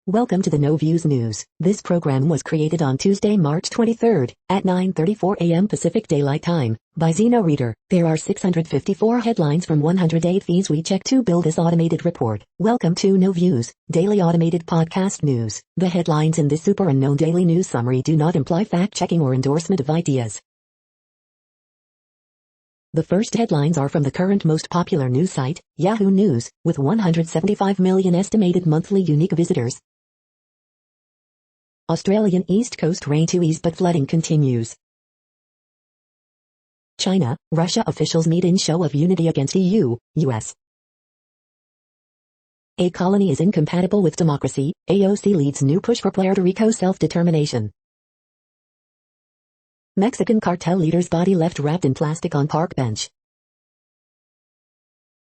Welcome to the No Views News. This program was created on Tuesday, March 23rd, at 9:34 a.m. Pacific Daylight Time, by Zeno Reader. There are 654 headlines from 108 feeds we check to build this automated report. Welcome to No Views, daily automated podcast news. The headlines in this super unknown daily news summary do not imply fact-checking or endorsement of ideas. The first headlines are from the current most popular news site, Yahoo News, with 175 million estimated monthly unique visitors. Australian East Coast rain to ease but flooding continues. China, Russia officials meet in show of unity against EU, US. A colony is incompatible with democracy, AOC leads new push for Puerto Rico self-determination. Mexican cartel leader's body left wrapped in plastic on park bench.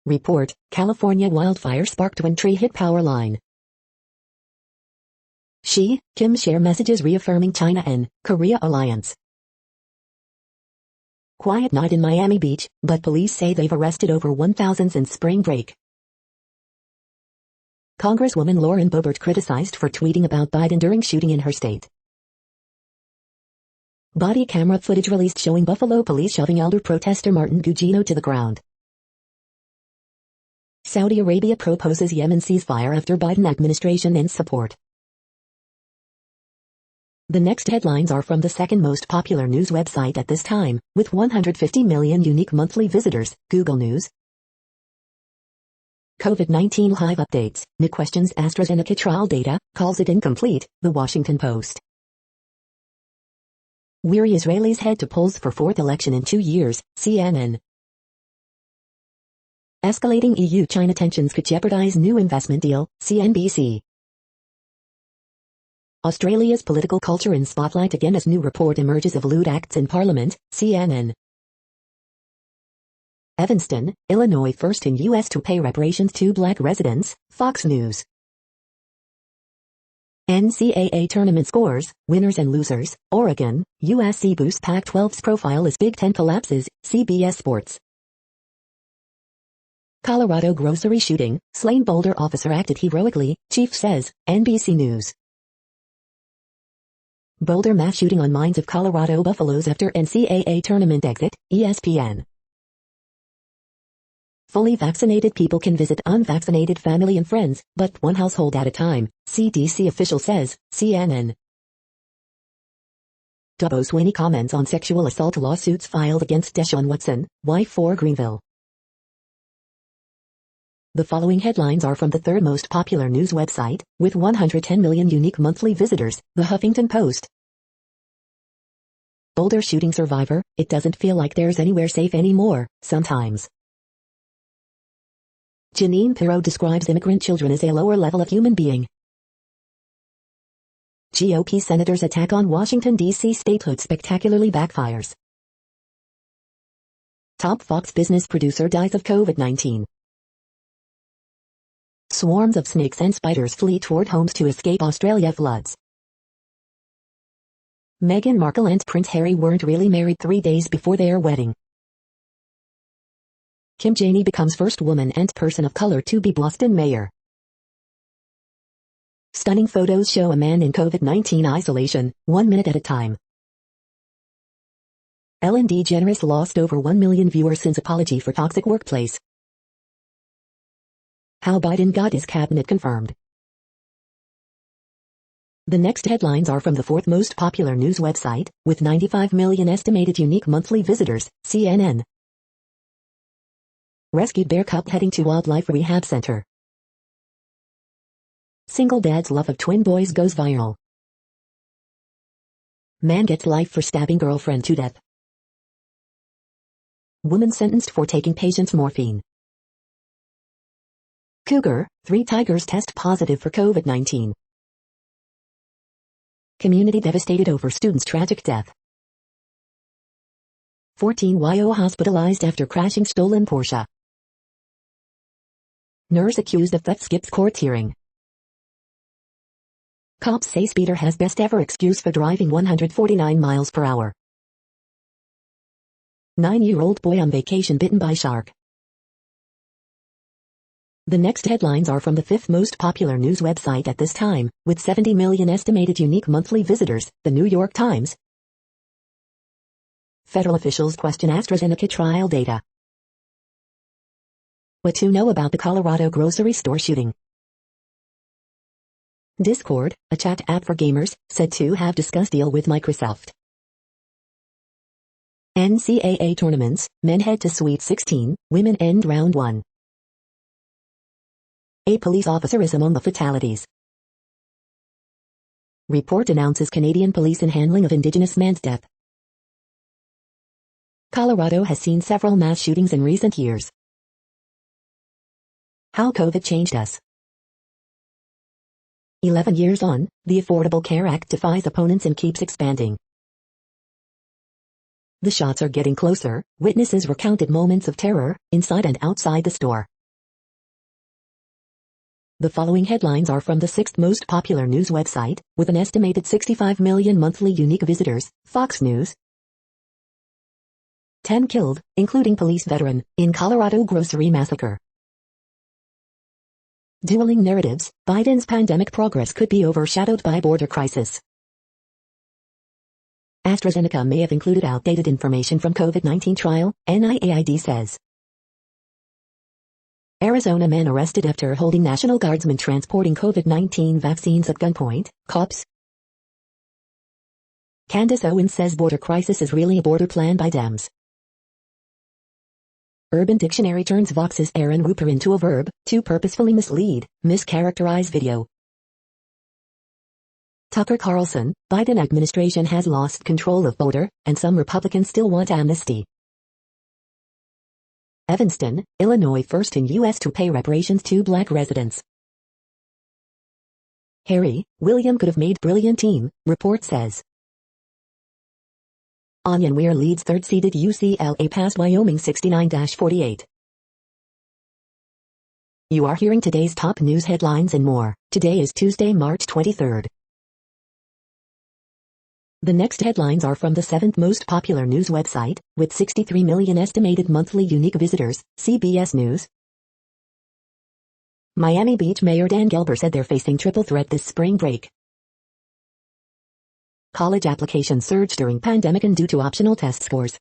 Report, California wildfire sparked twin tree hit power line. Xi, Kim share messages reaffirming China and Korea alliance. Quiet night in Miami Beach, but police say they've arrested over 1,000 since spring break. Congresswoman Lauren Boebert criticized for tweeting about Biden during shooting in her state. Body camera footage released showing Buffalo police shoving elder protester Martin Gugino to the ground. Saudi Arabia proposes Yemen ceasefire after Biden administration ends support. The next headlines are from the second most popular news website at this time, with 150 million unique monthly visitors, Google News. COVID-19 live updates, NIC questions AstraZeneca trial data, calls it incomplete, The Washington Post. Weary Israelis head to polls for fourth election in 2 years, CNN. Escalating EU-China tensions could jeopardize new investment deal, CNBC. Australia's political culture in spotlight again as new report emerges of lewd acts in Parliament, CNN. Evanston, Illinois first in U.S. to pay reparations to black residents, Fox News. NCAA tournament scores, winners and losers, Oregon, USC boosts Pac-12's profile as Big Ten collapses, CBS Sports. Colorado grocery shooting, slain Boulder officer acted heroically, chief says, NBC News. Boulder mass shooting on minds of Colorado Buffaloes after NCAA tournament exit, ESPN. Fully vaccinated people can visit unvaccinated family and friends, but one household at a time, CDC official says, CNN. Dubbo Sweeney comments on sexual assault lawsuits filed against Deshaun Watson, wife for Greenville. The following headlines are from the third most popular news website, with 110 million unique monthly visitors, The Huffington Post. Boulder shooting survivor, it doesn't feel like there's anywhere safe anymore, sometimes. Janine Pirro describes immigrant children as a lower level of human being. GOP senators' attack on Washington, D.C. statehood spectacularly backfires. Top Fox business producer dies of COVID-19. Swarms of snakes and spiders flee toward homes to escape Australia floods. Meghan Markle and Prince Harry weren't really married 3 days before their wedding. Kim Janey becomes first woman and person of color to be Boston mayor. Stunning photos show a man in COVID-19 isolation, 1 minute at a time. Ellen DeGeneres lost over 1 million viewers since apology for toxic workplace. How Biden got his cabinet confirmed. The next headlines are from the fourth most popular news website, with 95 million estimated unique monthly visitors, CNN. Rescued bear cub heading to wildlife rehab center. Single dad's love of twin boys goes viral. Man gets life for stabbing girlfriend to death. Woman sentenced for taking patient's morphine. Cougar, 3 tigers test positive for COVID-19. Community devastated over student's tragic death. 14 YO hospitalized after crashing stolen Porsche. Nurse accused of theft skips court hearing. Cops say speeder has best ever excuse for driving 149 miles per hour. 9-year-old boy on vacation bitten by shark. The next headlines are from the fifth most popular news website at this time, with 70 million estimated unique monthly visitors, The New York Times. Federal officials question AstraZeneca trial data. What to know about the Colorado grocery store shooting. Discord, a chat app for gamers, said to have discussed deal with Microsoft. NCAA tournaments, men head to Sweet 16, women end round 1. A police officer is among the fatalities. Report announces Canadian police in handling of Indigenous man's death. Colorado has seen several mass shootings in recent years. How COVID changed us. 11 years on, the Affordable Care Act defies opponents and keeps expanding. The shots are getting closer, witnesses recounted moments of terror, inside and outside the store. The following headlines are from the sixth most popular news website, with an estimated 65 million monthly unique visitors, Fox News. 10 killed, including police veteran, in Colorado grocery massacre. Dueling narratives, Biden's pandemic progress could be overshadowed by border crisis. AstraZeneca may have included outdated information from COVID-19 trial, NIAID says. Arizona man arrested after holding National Guardsmen transporting COVID-19 vaccines at gunpoint, cops. Candace Owens says border crisis is really a border plan by Dems. Urban Dictionary turns Vox's Aaron Rupert into a verb, to purposefully mislead, mischaracterize video. Tucker Carlson, Biden administration has lost control of border, and some Republicans still want amnesty. Evanston, Illinois first in U.S. to pay reparations to black residents. Harry, William could have made brilliant team, report says. Onion Weir leads third-seeded UCLA past Wyoming 69-48. You are hearing today's top news headlines and more. Today is Tuesday, March 23rd. The next headlines are from the seventh most popular news website, with 63 million estimated monthly unique visitors, CBS News. Miami Beach Mayor Dan Gelber said they're facing triple threat this spring break. College applications surged during pandemic and due to optional test scores.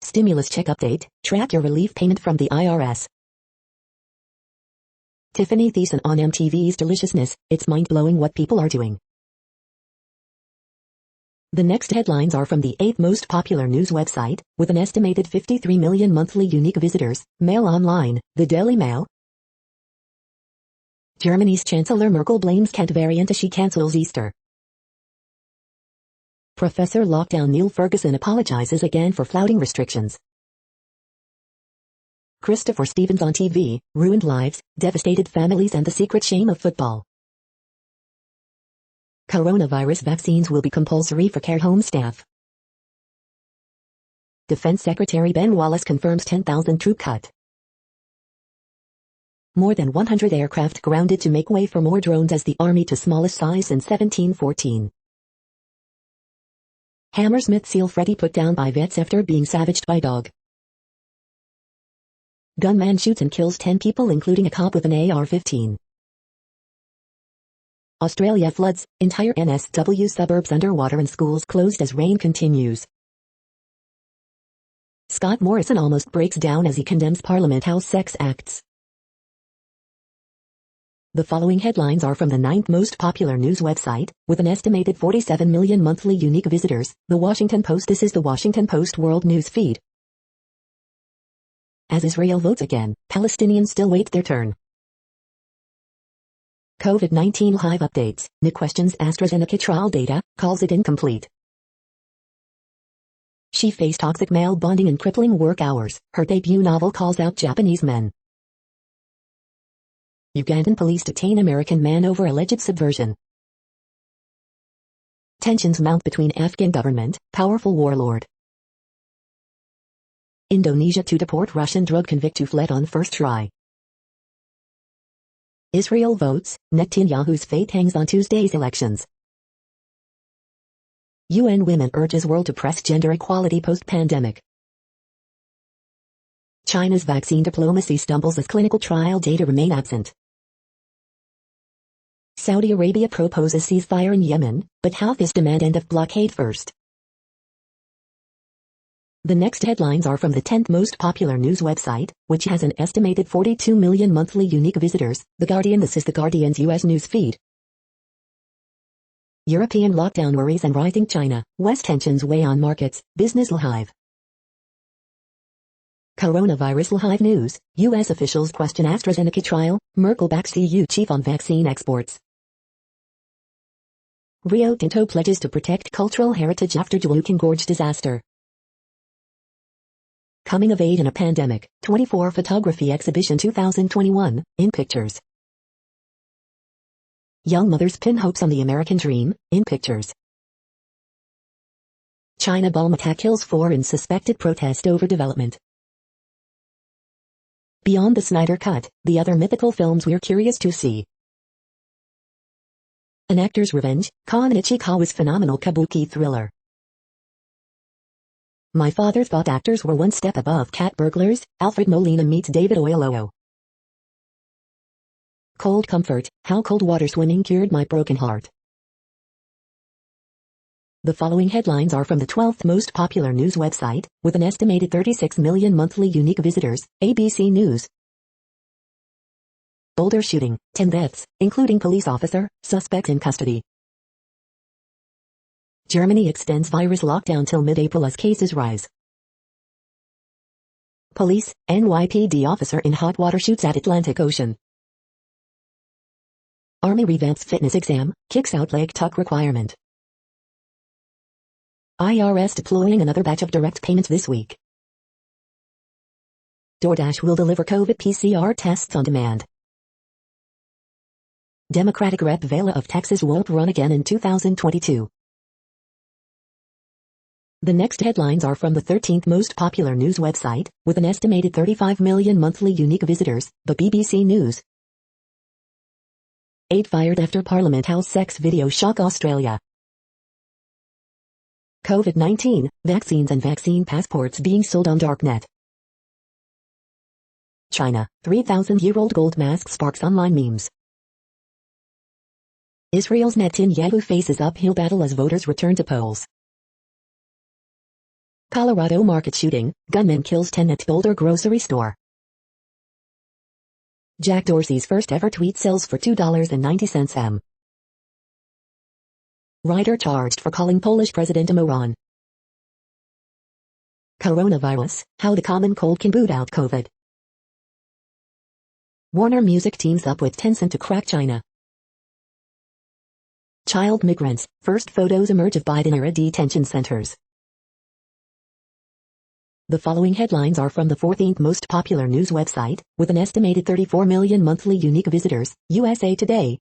Stimulus check update, track your relief payment from the IRS. Tiffany Thiessen on MTV's Deliciousness, it's mind-blowing what people are doing. The next headlines are from the eighth most popular news website, with an estimated 53 million monthly unique visitors, Mail Online, the Daily Mail. Germany's Chancellor Merkel blames Kent variant as she cancels Easter. Professor Lockdown Neil Ferguson apologizes again for flouting restrictions. Christopher Stevens on TV, ruined lives, devastated families and the secret shame of football. Coronavirus vaccines will be compulsory for care home staff. Defense Secretary Ben Wallace confirms 10,000 troop cut. More than 100 aircraft grounded to make way for more drones as the Army to smallest size since 1714. Hammersmith SEAL Freddy put down by vets after being savaged by dog. Gunman shoots and kills 10 people including a cop with an AR-15. Australia floods, entire NSW suburbs underwater and schools closed as rain continues. Scott Morrison almost breaks down as he condemns Parliament House sex acts. The following headlines are from the ninth most popular news website, with an estimated 47 million monthly unique visitors, The Washington Post. This is The Washington Post World News Feed. As Israel votes again, Palestinians still wait their turn. COVID-19 live updates. Nick questions AstraZeneca trial data, calls it incomplete. She faced toxic male bonding and crippling work hours. Her debut novel calls out Japanese men. Ugandan police detain American man over alleged subversion. Tensions mount between Afghan government, powerful warlord. Indonesia to deport Russian drug convict who fled on first try. Israel votes, Netanyahu's fate hangs on Tuesday's elections. UN women urges world to press gender equality post-pandemic. China's vaccine diplomacy stumbles as clinical trial data remain absent. Saudi Arabia proposes ceasefire in Yemen, but Houthis demand end of blockade first. The next headlines are from the 10th most popular news website, which has an estimated 42 million monthly unique visitors, The Guardian. This is The Guardian's U.S. news feed. European lockdown worries and rising China, West tensions weigh on markets, Business Live. Coronavirus Live News, U.S. officials question AstraZeneca trial, Merkel backs EU chief on vaccine exports. Rio Tinto pledges to protect cultural heritage after Juukan Gorge disaster. Coming of Age in a Pandemic, 24 Photography Exhibition 2021, in pictures. Young mothers pin hopes on the American dream, in pictures. China bomb attack kills 4 in suspected protest over development. Beyond the Snyder Cut, the other mythical films we're curious to see. An Actor's Revenge, Kon Ichikawa's phenomenal kabuki thriller. My father thought actors were one step above cat burglars, Alfred Molina meets David Oyelowo. Cold Comfort, how cold water swimming cured my broken heart. The following headlines are from the 12th most popular news website, with an estimated 36 million monthly unique visitors, ABC News. Boulder shooting, 10 deaths, including police officer, suspects in custody. Germany extends virus lockdown till mid-April as cases rise. Police, NYPD officer in hot water shoots at Atlantic Ocean. Army revamps fitness exam, kicks out leg tuck requirement. IRS deploying another batch of direct payments this week. DoorDash will deliver COVID PCR tests on demand. Democratic Rep Vela of Texas won't run again in 2022. The next headlines are from the 13th most popular news website, with an estimated 35 million monthly unique visitors, the BBC News. 8 fired after Parliament House sex video shock Australia. COVID-19, vaccines and vaccine passports being sold on darknet. China, 3,000-year-old gold mask sparks online memes. Israel's Netanyahu faces uphill battle as voters return to polls. Colorado market shooting, gunman kills 10 at Boulder grocery store. Jack Dorsey's first ever tweet sells for $2.90 m. Rider charged for calling Polish President a moron. Coronavirus, how the common cold can boot out COVID. Warner Music teams up with Tencent to crack China. Child migrants, first photos emerge of Biden-era detention centers. The following headlines are from the 14th most popular news website, with an estimated 34 million monthly unique visitors, USA Today.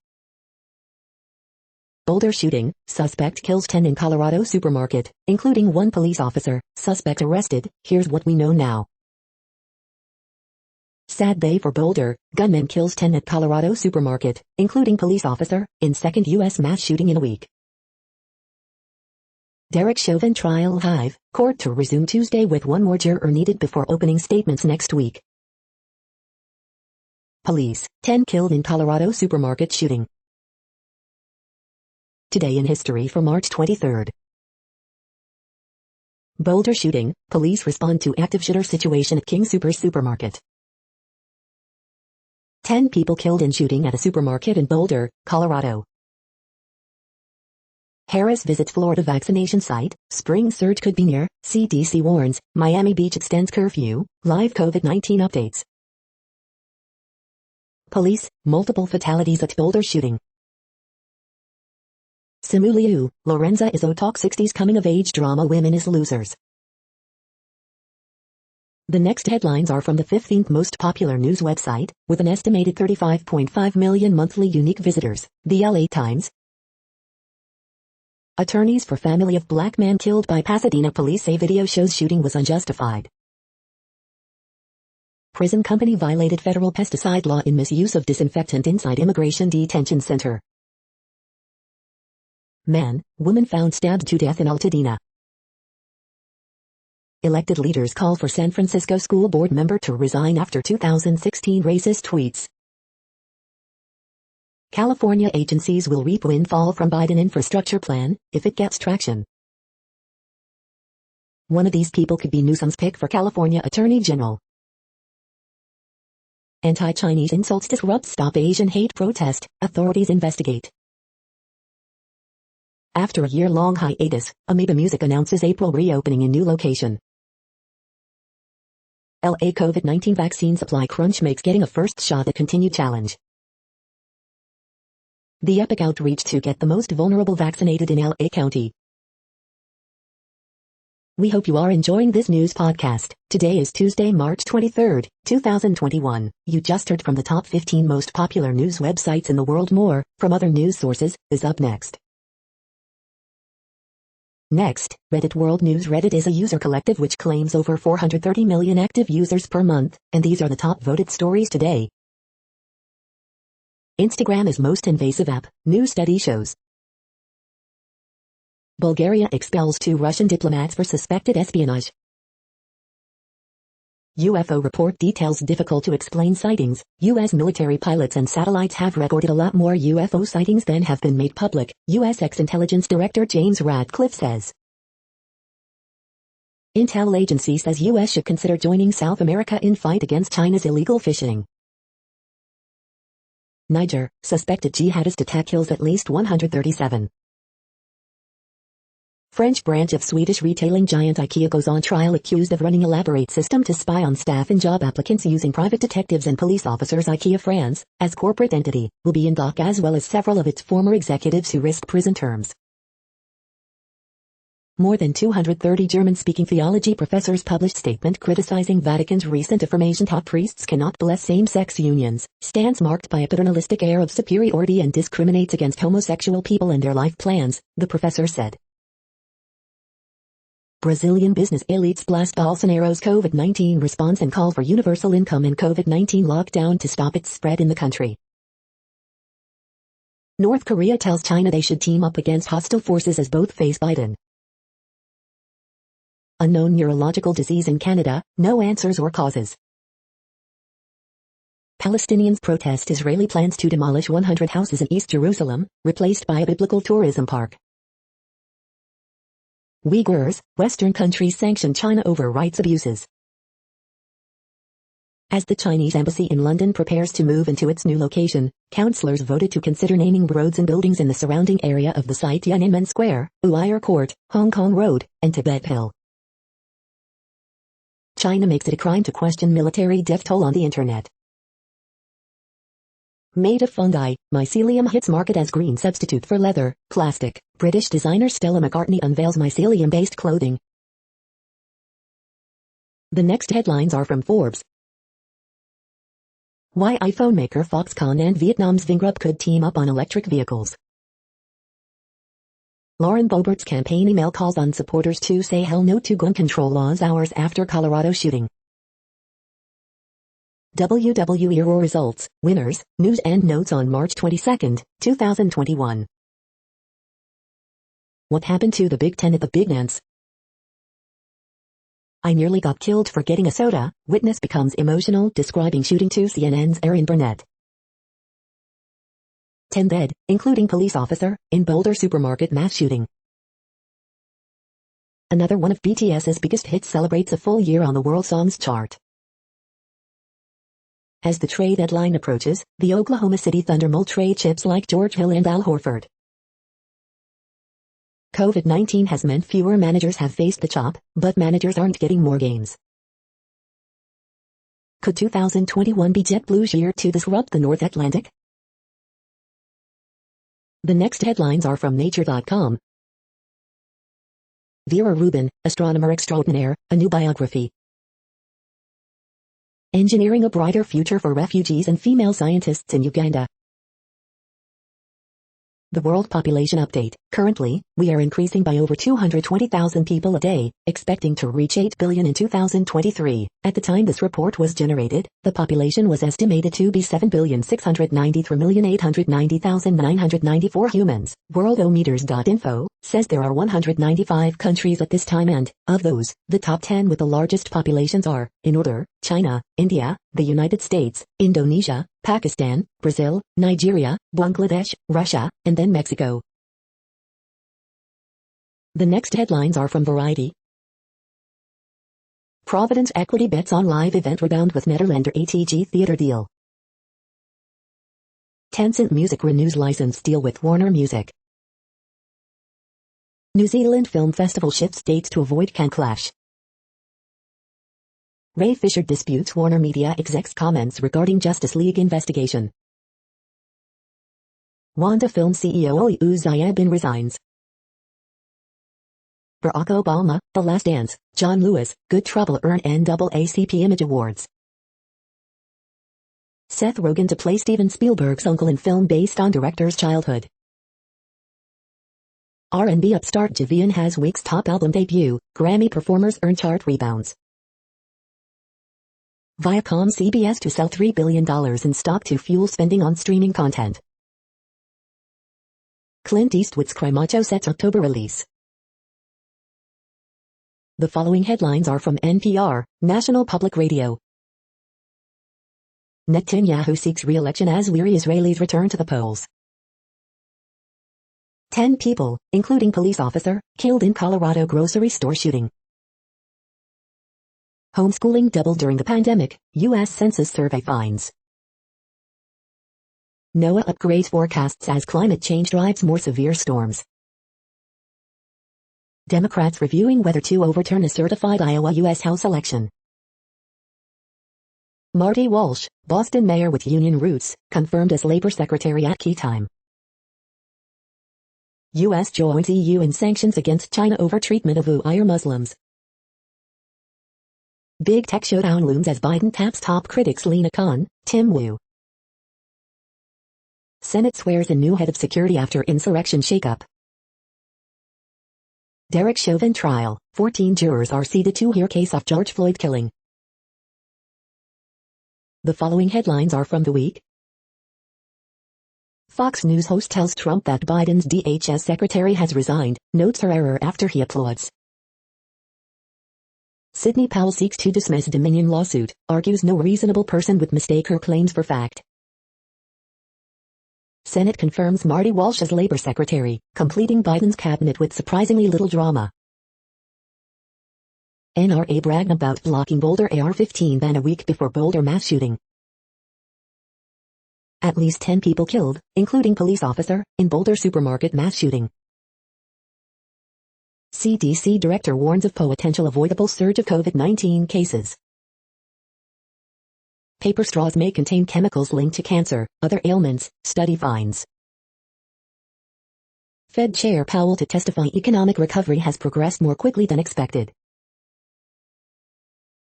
Boulder shooting, suspect kills 10 in Colorado supermarket, including 1 police officer, suspect arrested, here's what we know now. Sad day for Boulder, gunman kills 10 at Colorado supermarket, including police officer, in second U.S. mass shooting in a week. Derek Chauvin trial hive, court to resume Tuesday with 1 more juror needed before opening statements next week. Police, 10 killed in Colorado supermarket shooting. Today in history for March 23rd. Boulder shooting, police respond to active shooter situation at King Soopers supermarket. 10 people killed in shooting at a supermarket in Boulder, Colorado. Harris visits Florida vaccination site, spring surge could be near, CDC warns, Miami Beach extends curfew, live COVID-19 updates. Police, multiple fatalities at Boulder shooting. Simu Liu, Lorenza Izzo talk 60s coming-of-age drama women is losers. The next headlines are from the 15th most popular news website, with an estimated 35.5 million monthly unique visitors, the LA Times. Attorneys for family of black man killed by Pasadena police say video shows shooting was unjustified. Prison company violated federal pesticide law in misuse of disinfectant inside immigration detention center. Man, woman found stabbed to death in Altadena. Elected leaders call for San Francisco school board member to resign after 2016 racist tweets. California agencies will reap windfall from Biden infrastructure plan, if it gets traction. One of these people could be Newsom's pick for California Attorney General. Anti-Chinese insults disrupt Stop Asian Hate protest, authorities investigate. After a year-long hiatus, Amoeba Music announces April reopening in new location. LA COVID-19 vaccine supply crunch makes getting a first shot a continued challenge. The epic outreach to get the most vulnerable vaccinated in LA County. We hope you are enjoying this news podcast. Today is Tuesday, March 23, 2021. You just heard from the top 15 most popular news websites in the world. More, from other news sources, is up next. Next, Reddit World News. Reddit is a user collective which claims over 430 million active users per month, and these are the top voted stories today. Instagram is most invasive app, new study shows. Bulgaria expels 2 Russian diplomats for suspected espionage. UFO report details difficult to explain sightings. U.S. military pilots and satellites have recorded a lot more UFO sightings than have been made public, U.S. ex-intelligence director James Radcliffe says. Intel agency says U.S. should consider joining South America in fight against China's illegal fishing. Niger, suspected jihadist attack kills at least 137. French branch of Swedish retailing giant IKEA goes on trial accused of running elaborate system to spy on staff and job applicants using private detectives and police officers. IKEA France, as corporate entity, will be in dock as well as several of its former executives who risk prison terms. More than 230 German-speaking theology professors published statement criticizing Vatican's recent affirmation top priests cannot bless same-sex unions, stance marked by a paternalistic air of superiority and discriminates against homosexual people and their life plans, the professor said. Brazilian business elites blast Bolsonaro's COVID-19 response and call for universal income and COVID-19 lockdown to stop its spread in the country. North Korea tells China they should team up against hostile forces as both face Biden. Unknown neurological disease in Canada, no answers or causes. Palestinians protest Israeli plans to demolish 100 houses in East Jerusalem, replaced by a biblical tourism park. Uyghurs, Western countries sanction China over rights abuses. As the Chinese embassy in London prepares to move into its new location, councillors voted to consider naming roads and buildings in the surrounding area of the site Tiananmen Square, Uyghur Court, Hong Kong Road, and Tibet Hill. China makes it a crime to question military death toll on the internet. Made of fungi, mycelium hits market as green substitute for leather, plastic. British designer Stella McCartney unveils mycelium-based clothing. The next headlines are from Forbes. Why iPhone maker Foxconn and Vietnam's Vingroup could team up on electric vehicles. Lauren Boebert's campaign email calls on supporters to say hell no to gun control laws hours after Colorado shooting. WWE Raw results, winners, news and notes on March 22, 2021. What happened to the Big Ten at the Big Dance? I nearly got killed for getting a soda, witness becomes emotional describing shooting to CNN's Erin Burnett. 10 dead, including police officer, in Boulder supermarket mass shooting. Another one of BTS's biggest hits celebrates a full year on the World Songs chart. As the trade deadline approaches, the Oklahoma City Thunder mull trade chips like George Hill and Al Horford. COVID-19 has meant fewer managers have faced the chop, but managers aren't getting more games. Could 2021 be JetBlue's year to disrupt the North Atlantic? The next headlines are from Nature.com. Vera Rubin, astronomer extraordinaire, a new biography. Engineering a brighter future for refugees and female scientists in Uganda. The World Population Update. Currently, we are increasing by over 220,000 people a day, expecting to reach 8 billion in 2023. At the time this report was generated, the population was estimated to be 7,693,890,994 humans. Worldometers.info says there are 195 countries at this time and, of those, the top 10 with the largest populations are, in order, China, India, the United States, Indonesia, Pakistan, Brazil, Nigeria, Bangladesh, Russia, and then Mexico. The next headlines are from Variety. Providence Equity bets on live event rebound with Nederlander ATG theater deal. Tencent Music renews license deal with Warner Music. New Zealand Film Festival shifts dates to avoid can clash. Ray Fisher disputes Warner Media execs' comments regarding Justice League investigation. Wanda Film CEO Ali Uzayabin resigns. Barack Obama, The Last Dance, John Lewis, Good Trouble earn NAACP Image Awards. Seth Rogen to play Steven Spielberg's uncle in film based on director's childhood. R&B upstart Javian has week's top album debut, Grammy performers earn chart rebounds. Viacom CBS to sell $3 billion in stock to fuel spending on streaming content. Clint Eastwood's Cry Macho sets October release. The following headlines are from NPR, National Public Radio. Netanyahu seeks re-election as weary Israelis return to the polls. 10 people, including police officer, killed in Colorado grocery store shooting. Homeschooling doubled during the pandemic, U.S. Census survey finds. NOAA upgrades forecasts as climate change drives more severe storms. Democrats reviewing whether to overturn a certified Iowa U.S. House election. Marty Walsh, Boston mayor with union roots, confirmed as labor secretary at key time. U.S. joins EU in sanctions against China over treatment of Uyghur Muslims. Big tech showdown looms as Biden taps top critics Lina Khan, Tim Wu. Senate swears in new head of security after insurrection shakeup. Derek Chauvin trial, 14 jurors are seated to hear case of George Floyd killing. The following headlines are from The Week. Fox News host tells Trump that Biden's DHS secretary has resigned, notes her error after he applauds. Sidney Powell seeks to dismiss Dominion lawsuit, argues no reasonable person would mistake her claims for fact. Senate confirms Marty Walsh as labor secretary, completing Biden's cabinet with surprisingly little drama. NRA bragged about blocking Boulder AR-15 ban a week before Boulder mass shooting. At least 10 people killed, including police officer, in Boulder supermarket mass shooting. CDC director warns of potential avoidable surge of COVID-19 cases. Paper straws may contain chemicals linked to cancer, other ailments, study finds. Fed Chair Powell to testify economic recovery has progressed more quickly than expected.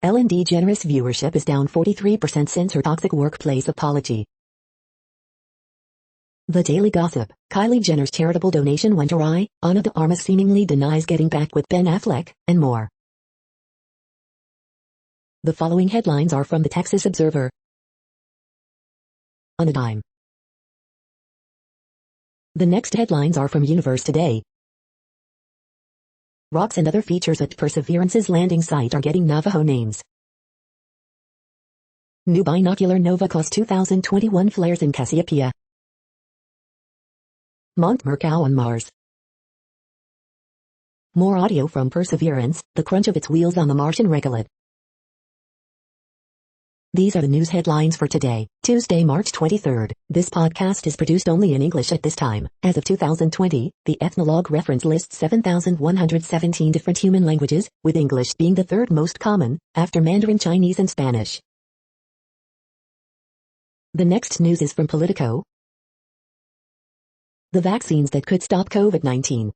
Ellen DeGeneres viewership is down 43% since her toxic workplace apology. The Daily Gossip, Kylie Jenner's charitable donation went awry, Ana de Armas seemingly denies getting back with Ben Affleck, and more. The following headlines are from the Texas Observer. On a dime. The next headlines are from Universe Today. Rocks and other features at Perseverance's landing site are getting Navajo names. New binocular Nova Class 2021 flares in Cassiopeia. Mont Mercou on Mars. More audio from Perseverance, the crunch of its wheels on the Martian regolith. These are the news headlines for today, Tuesday, March 23rd. This podcast is produced only in English at this time. As of 2020, the Ethnologue reference lists 7,117 different human languages, with English being the third most common, after Mandarin Chinese and Spanish. The next news is from Politico. The vaccines that could stop COVID-19.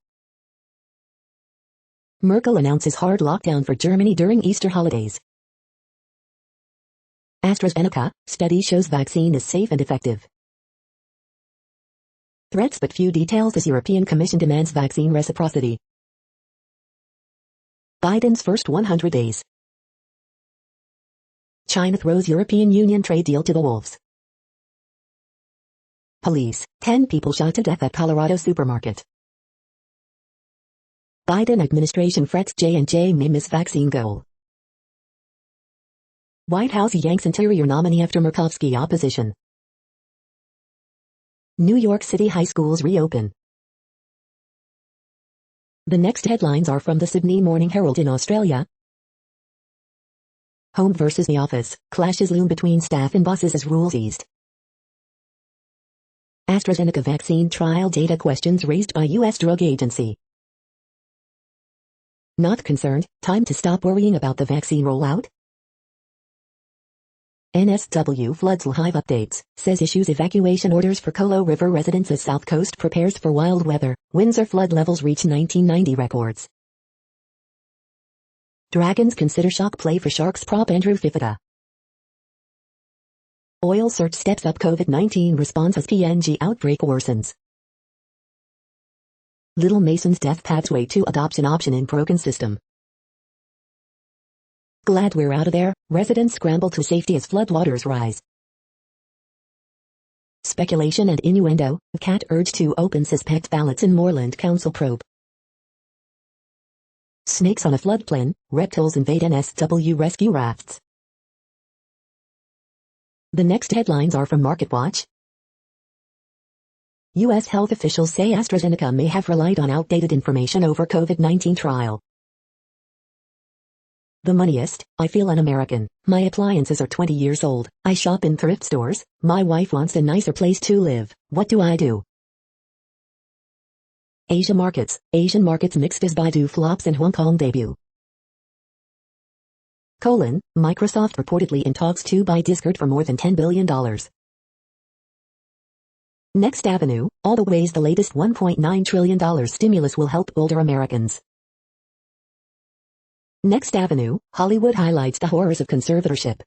Merkel announces hard lockdown for Germany during Easter holidays. AstraZeneca, study shows vaccine is safe and effective. Threats but few details as European Commission demands vaccine reciprocity. Biden's first 100 days. China throws European Union trade deal to the wolves. Police, 10 people shot to death at Colorado supermarket. Biden administration frets J&J may miss vaccine goal. White House yanks interior nominee after Murkowski opposition. New York City high schools reopen. The next headlines are from the Sydney Morning Herald in Australia. Home versus the office, clashes loom between staff and bosses as rules eased. AstraZeneca vaccine trial data questions raised by U.S. Drug Agency. Not concerned, time to stop worrying about the vaccine rollout? NSW floods live updates, says issues evacuation orders for Colo River residents as South Coast prepares for wild weather. Windsor flood levels reach 1990 records. Dragons consider shock play for Sharks prop Andrew Fifita. Oil search steps up COVID-19 response as PNG outbreak worsens. Little Mason's death pathway to adoption option in broken system. Glad we're out of there, residents scramble to safety as floodwaters rise. Speculation and innuendo, CAT urged to open suspect ballots in Moreland Council probe. Snakes on a floodplain, reptiles invade NSW rescue rafts. The next headlines are from MarketWatch. U.S. health officials say AstraZeneca may have relied on outdated information over COVID-19 trial. The Moneyest, I feel un-American. My appliances are 20 years old. I shop in thrift stores. My wife wants a nicer place to live. What do I do? Asian markets mixed as Baidu flops and Hong Kong debut. Microsoft reportedly in talks to buy Discord for more than $10 billion. Next Avenue, all the ways the latest $1.9 trillion stimulus will help older Americans. Next Avenue, Hollywood highlights the horrors of conservatorship.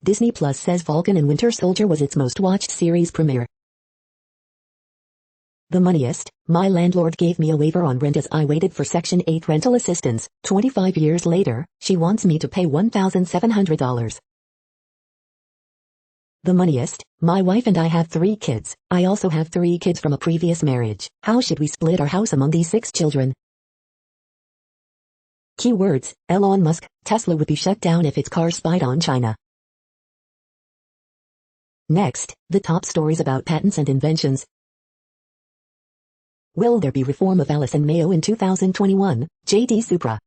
Disney Plus says Falcon and Winter Soldier was its most watched series premiere. The Moneyest, my landlord gave me a waiver on rent as I waited for Section 8 rental assistance. 25 years later, she wants me to pay $1,700. The Moneyest, my wife and I have 3 kids. I also have 3 kids from a previous marriage. How should we split our house among these 6 children? Keywords, Elon Musk, Tesla would be shut down if its cars spied on China. Next, the top stories about patents and inventions. Will there be reform of Alice and Mayo in 2021? J.D. Supra.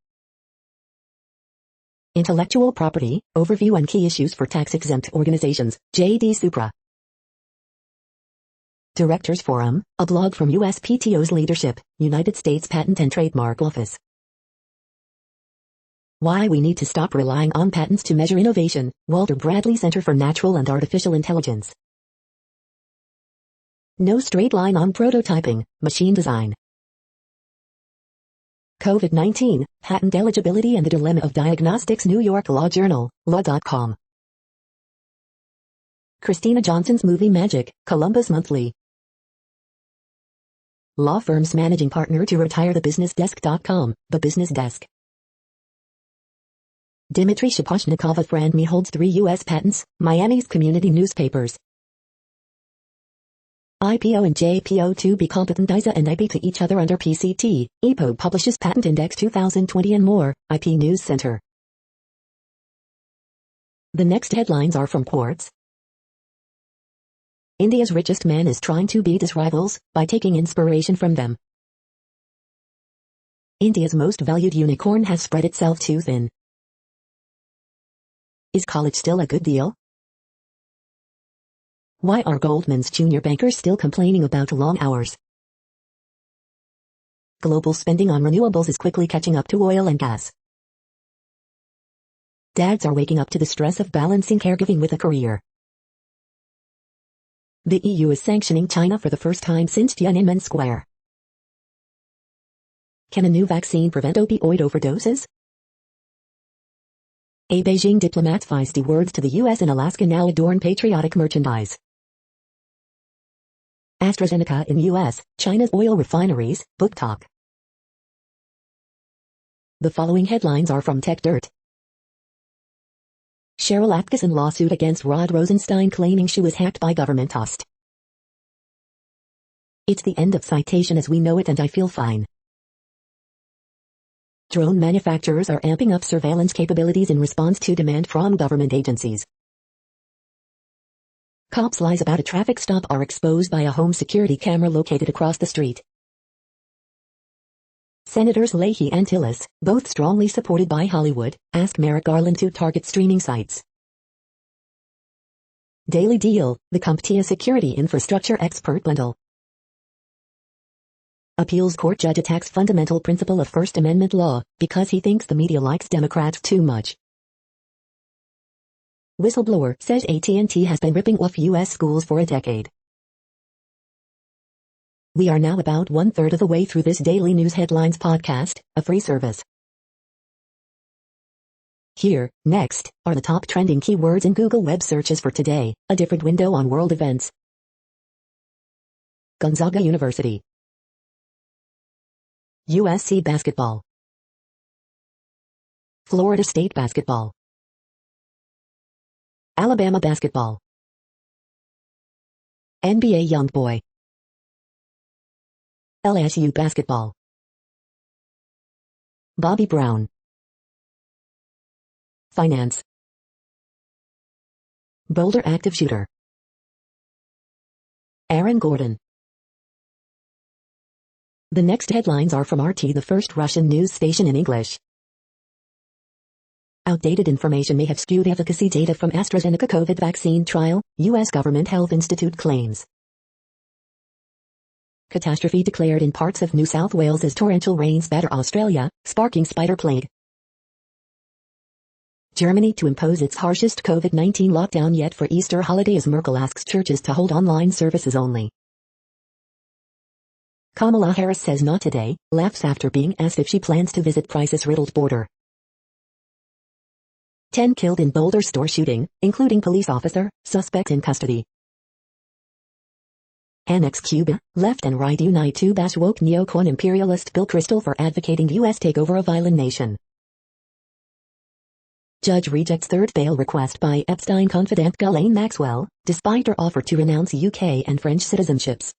Intellectual property, overview and key issues for tax-exempt organizations. J.D. Supra. Directors Forum, a blog from USPTO's leadership, United States Patent and Trademark Office. Why we need to stop relying on patents to measure innovation. Walter Bradley Center for Natural and Artificial Intelligence. No straight line on prototyping, machine design. COVID-19, patent eligibility and the dilemma of diagnostics. New York Law Journal, law.com. Christina Johnson's movie Magic, Columbus Monthly. Law firm's managing partner to retire. TheBusinessDesk.com, The Business Desk. Dmitry Shaposhnikov of Brand Me holds 3 U.S. patents, Miami's community newspapers. IPO and JPO to be competent ISA and IP to each other under PCT. EPO publishes Patent Index 2020 and more. IP News Center. The next headlines are from Quartz. India's richest man is trying to beat his rivals by taking inspiration from them. India's most valued unicorn has spread itself too thin. Is college still a good deal? Why are Goldman's junior bankers still complaining about long hours? Global spending on renewables is quickly catching up to oil and gas. Dads are waking up to the stress of balancing caregiving with a career. The EU is sanctioning China for the first time since Tiananmen Square. Can a new vaccine prevent opioid overdoses? A Beijing diplomat's feisty words to the U.S. and Alaska now adorn patriotic merchandise. AstraZeneca in U.S., China's oil refineries, book talk. The following headlines are from TechDirt. Cheryl Atkinson lawsuit against Rod Rosenstein claiming she was hacked by government host. It's the end of citation as we know it and I feel fine. Drone manufacturers are amping up surveillance capabilities in response to demand from government agencies. Cops' lies about a traffic stop are exposed by a home security camera located across the street. Senators Leahy and Tillis, both strongly supported by Hollywood, ask Merrick Garland to target streaming sites. Daily Deal, the CompTIA security infrastructure expert bundle. Appeals court judge attacks fundamental principle of First Amendment law because he thinks the media likes Democrats too much. Whistleblower says AT&T has been ripping off U.S. schools for a decade. We are now about 1/3 of the way through this daily news headlines podcast, a free service. Here, next, are the top trending keywords in Google web searches for today, a different window on world events. Gonzaga University. USC basketball. Florida State basketball. Alabama basketball. NBA Youngboy. LSU basketball. Bobby Brown. Finance. Boulder active shooter. Aaron Gordon. The next headlines are from RT, the first Russian news station in English. Outdated information may have skewed efficacy data from AstraZeneca COVID vaccine trial, U.S. Government Health Institute claims. Catastrophe declared in parts of New South Wales as torrential rains batter Australia, sparking spider plague. Germany to impose its harshest COVID-19 lockdown yet for Easter holiday as Merkel asks churches to hold online services only. Kamala Harris says not today, laughs after being asked if she plans to visit crisis-riddled border. 10 killed in Boulder store shooting, including police officer, suspect in custody. Annex Cuba, left and right unite to bash woke neocon imperialist Bill Kristol for advocating U.S. takeover of island nation. Judge rejects third bail request by Epstein confidant Ghislaine Maxwell, despite her offer to renounce UK and French citizenships.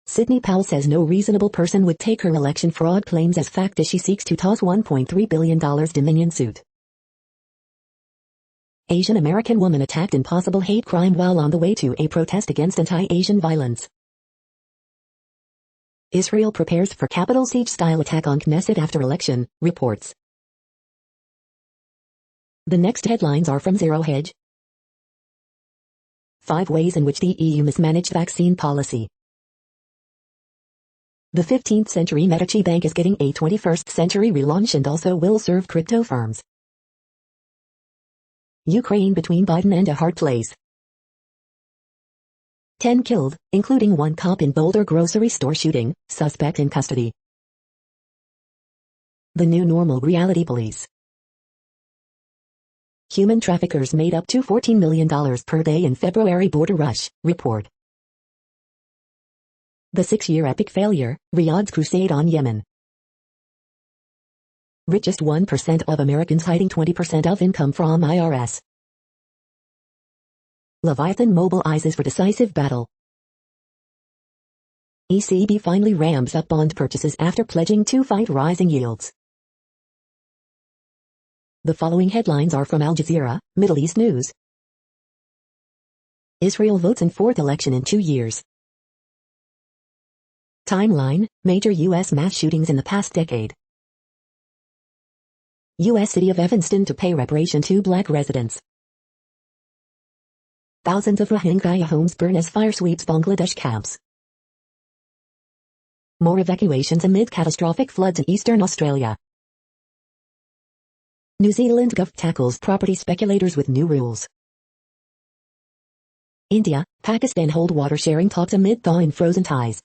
Sidney Powell says no reasonable person would take her election fraud claims as fact as she seeks to toss $1.3 billion Dominion suit. Asian American woman attacked in possible hate crime while on the way to a protest against anti-Asian violence. Israel prepares for Capitol siege-style attack on Knesset after election, reports. The next headlines are from Zero Hedge. 5 ways in which the EU mismanaged vaccine policy. The 15th century Medici Bank is getting a 21st century relaunch and also will serve crypto firms. Ukraine between Biden and a hard place. 10 killed, including 1 cop in Boulder grocery store shooting, suspect in custody. The new normal reality police. Human traffickers made up to $14 million per day in February border rush, report. The 6-year epic failure, Riyadh's crusade on Yemen. Richest 1% of Americans hiding 20% of income from IRS. Leviathan mobilizes for decisive battle. ECB finally ramps up bond purchases after pledging to fight rising yields. The following headlines are from Al Jazeera, Middle East News. Israel votes in 4th election in 2 years. Timeline, major U.S. mass shootings in the past decade. U.S. city of Evanston to pay reparation to black residents. Thousands of Rohingya homes burn as fire sweeps Bangladesh camps. More evacuations amid catastrophic floods in eastern Australia. New Zealand Gov tackles property speculators with new rules. India, Pakistan hold water-sharing talks amid thaw in frozen ties.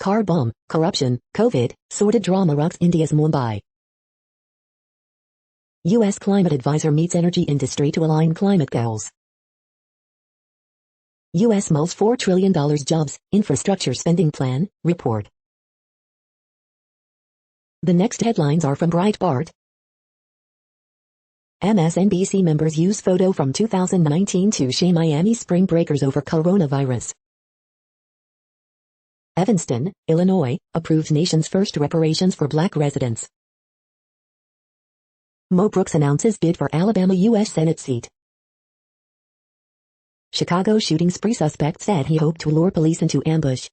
Car bomb, corruption, COVID, sordid drama rocks India's Mumbai. U.S. climate advisor meets energy industry to align climate goals. U.S. mulls $4 trillion jobs, infrastructure spending plan, report. The next headlines are from Breitbart. MSNBC members use photo from 2019 to shame Miami spring breakers over coronavirus. Evanston, Illinois, approves nation's first reparations for black residents. Mo Brooks announces bid for Alabama U.S. Senate seat. Chicago shooting spree suspect said he hoped to lure police into ambush.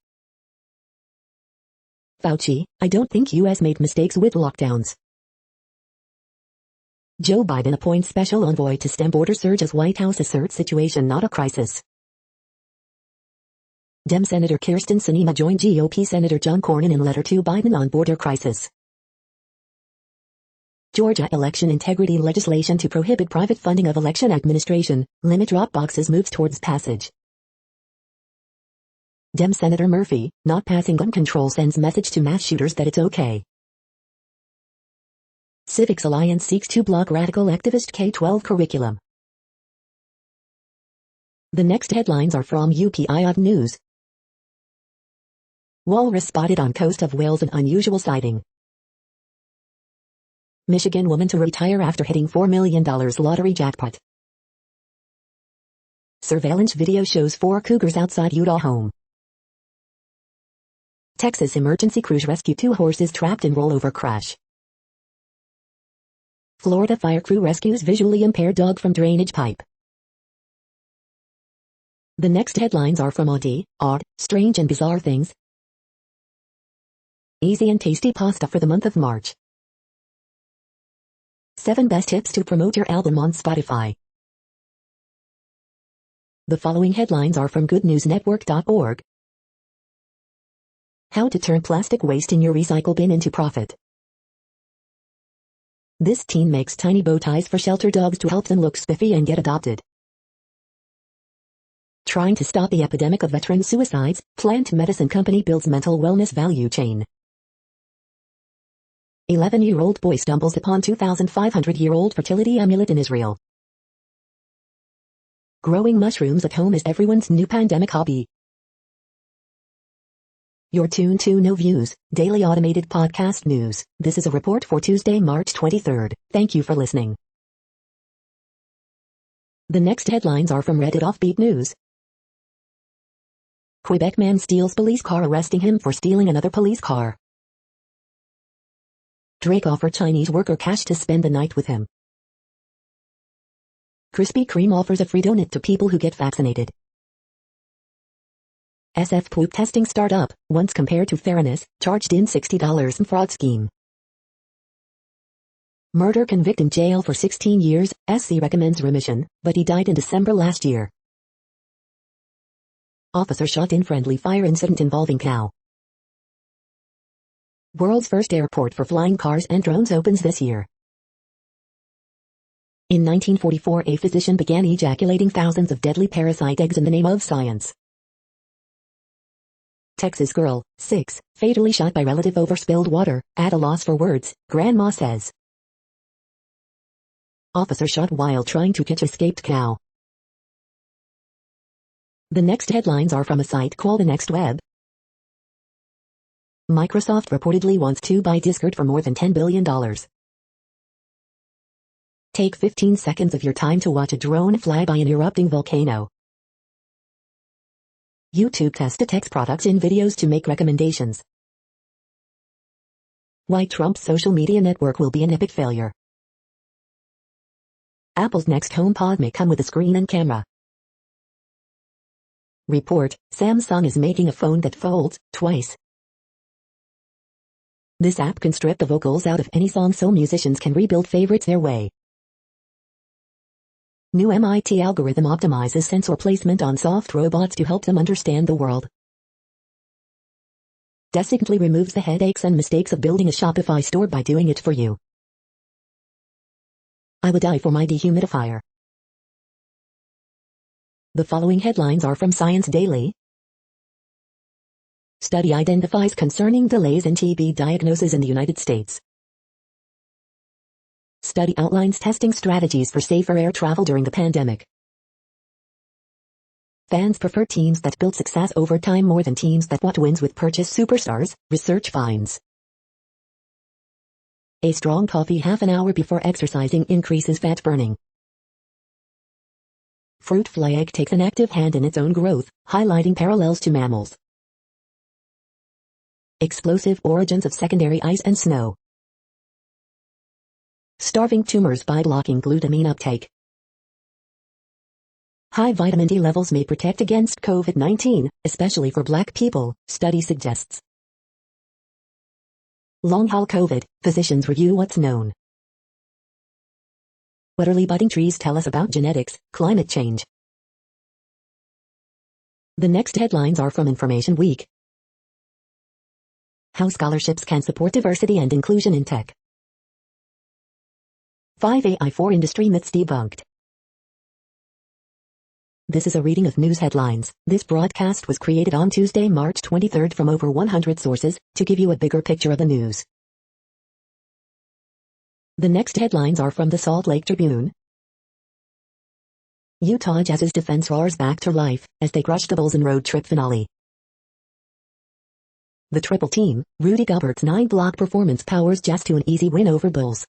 Fauci, I don't think U.S. made mistakes with lockdowns. Joe Biden appoints special envoy to stem border surge as White House asserts situation not a crisis. Dem Senator Kyrsten Sinema joined GOP Senator John Cornyn in letter to Biden on border crisis. Georgia election integrity legislation to prohibit private funding of election administration, limit drop boxes moves towards passage. Dem Senator Murphy, not passing gun control sends message to mass shooters that it's okay. Civics Alliance seeks to block radical activist K-12 curriculum. The next headlines are from UPI News. Walrus spotted on coast of Wales, an unusual sighting. Michigan woman to retire after hitting $4 million lottery jackpot. Surveillance video shows 4 cougars outside Utah home. Texas emergency crews rescue 2 horses trapped in rollover crash. Florida fire crew rescues visually impaired dog from drainage pipe. The next headlines are from Odd, Strange and Bizarre Things. Easy and tasty pasta for the month of March. 7 best tips to promote your album on Spotify. The following headlines are from goodnewsnetwork.org. How to turn plastic waste in your recycle bin into profit. This teen makes tiny bow ties for shelter dogs to help them look spiffy and get adopted. Trying to stop the epidemic of veteran suicides, plant medicine company builds mental wellness value chain. 11-year-old boy stumbles upon 2,500-year-old fertility amulet in Israel. Growing mushrooms at home is everyone's new pandemic hobby. You're tuned to No Views, daily automated podcast news. This is a report for Tuesday, March 23rd. Thank you for listening. The next headlines are from Reddit Offbeat News. Quebec man steals police car, arresting him for stealing another police car. Drake offered Chinese worker cash to spend the night with him. Krispy Kreme offers a free donut to people who get vaccinated. SF poop testing startup, once compared to Fairness, charged in $60 in fraud scheme. Murder convict in jail for 16 years, SC recommends remission, but he died in December last year. Officer shot in friendly fire incident involving cow. World's first airport for flying cars and drones opens this year. In 1944, a physician began ejaculating thousands of deadly parasite eggs in the name of science. Texas girl, 6, fatally shot by relative over spilled water, at a loss for words, grandma says. Officer shot while trying to catch escaped cow. The next headlines are from a site called The Next Web. Microsoft reportedly wants to buy Discord for more than $10 billion. Take 15 seconds of your time to watch a drone fly by an erupting volcano. YouTube test detects products in videos to make recommendations. Why Trump's social media network will be an epic failure. Apple's next HomePod may come with a screen and camera. Report, Samsung is making a phone that folds twice. This app can strip the vocals out of any song so musicians can rebuild favorites their way. New MIT algorithm optimizes sensor placement on soft robots to help them understand the world. Designately removes the headaches and mistakes of building a Shopify store by doing it for you. I would die for my dehumidifier. The following headlines are from Science Daily. Study identifies concerning delays in TB diagnosis in the United States. Study outlines testing strategies for safer air travel during the pandemic. Fans prefer teams that build success over time more than teams that want wins with purchase superstars, research finds. A strong coffee half an hour before exercising increases fat burning. Fruit fly egg takes an active hand in its own growth, highlighting parallels to mammals. Explosive origins of secondary ice and snow. Starving tumors by blocking glutamine uptake. High vitamin D levels may protect against COVID-19, especially for Black people, study suggests. Long-haul COVID, physicians review what's known. What early budding trees tell us about genetics, climate change. The next headlines are from Information Week. How scholarships can support diversity and inclusion in tech. 5 AI for industry myths debunked. This is a reading of news headlines. This broadcast was created on Tuesday, March 23rd from over 100 sources, to give you a bigger picture of the news. The next headlines are from the Salt Lake Tribune. Utah Jazz's defense roars back to life, as they crush the Bulls in road trip finale. The triple team, Rudy Gobert's 9-block performance powers Jazz to an easy win over Bulls.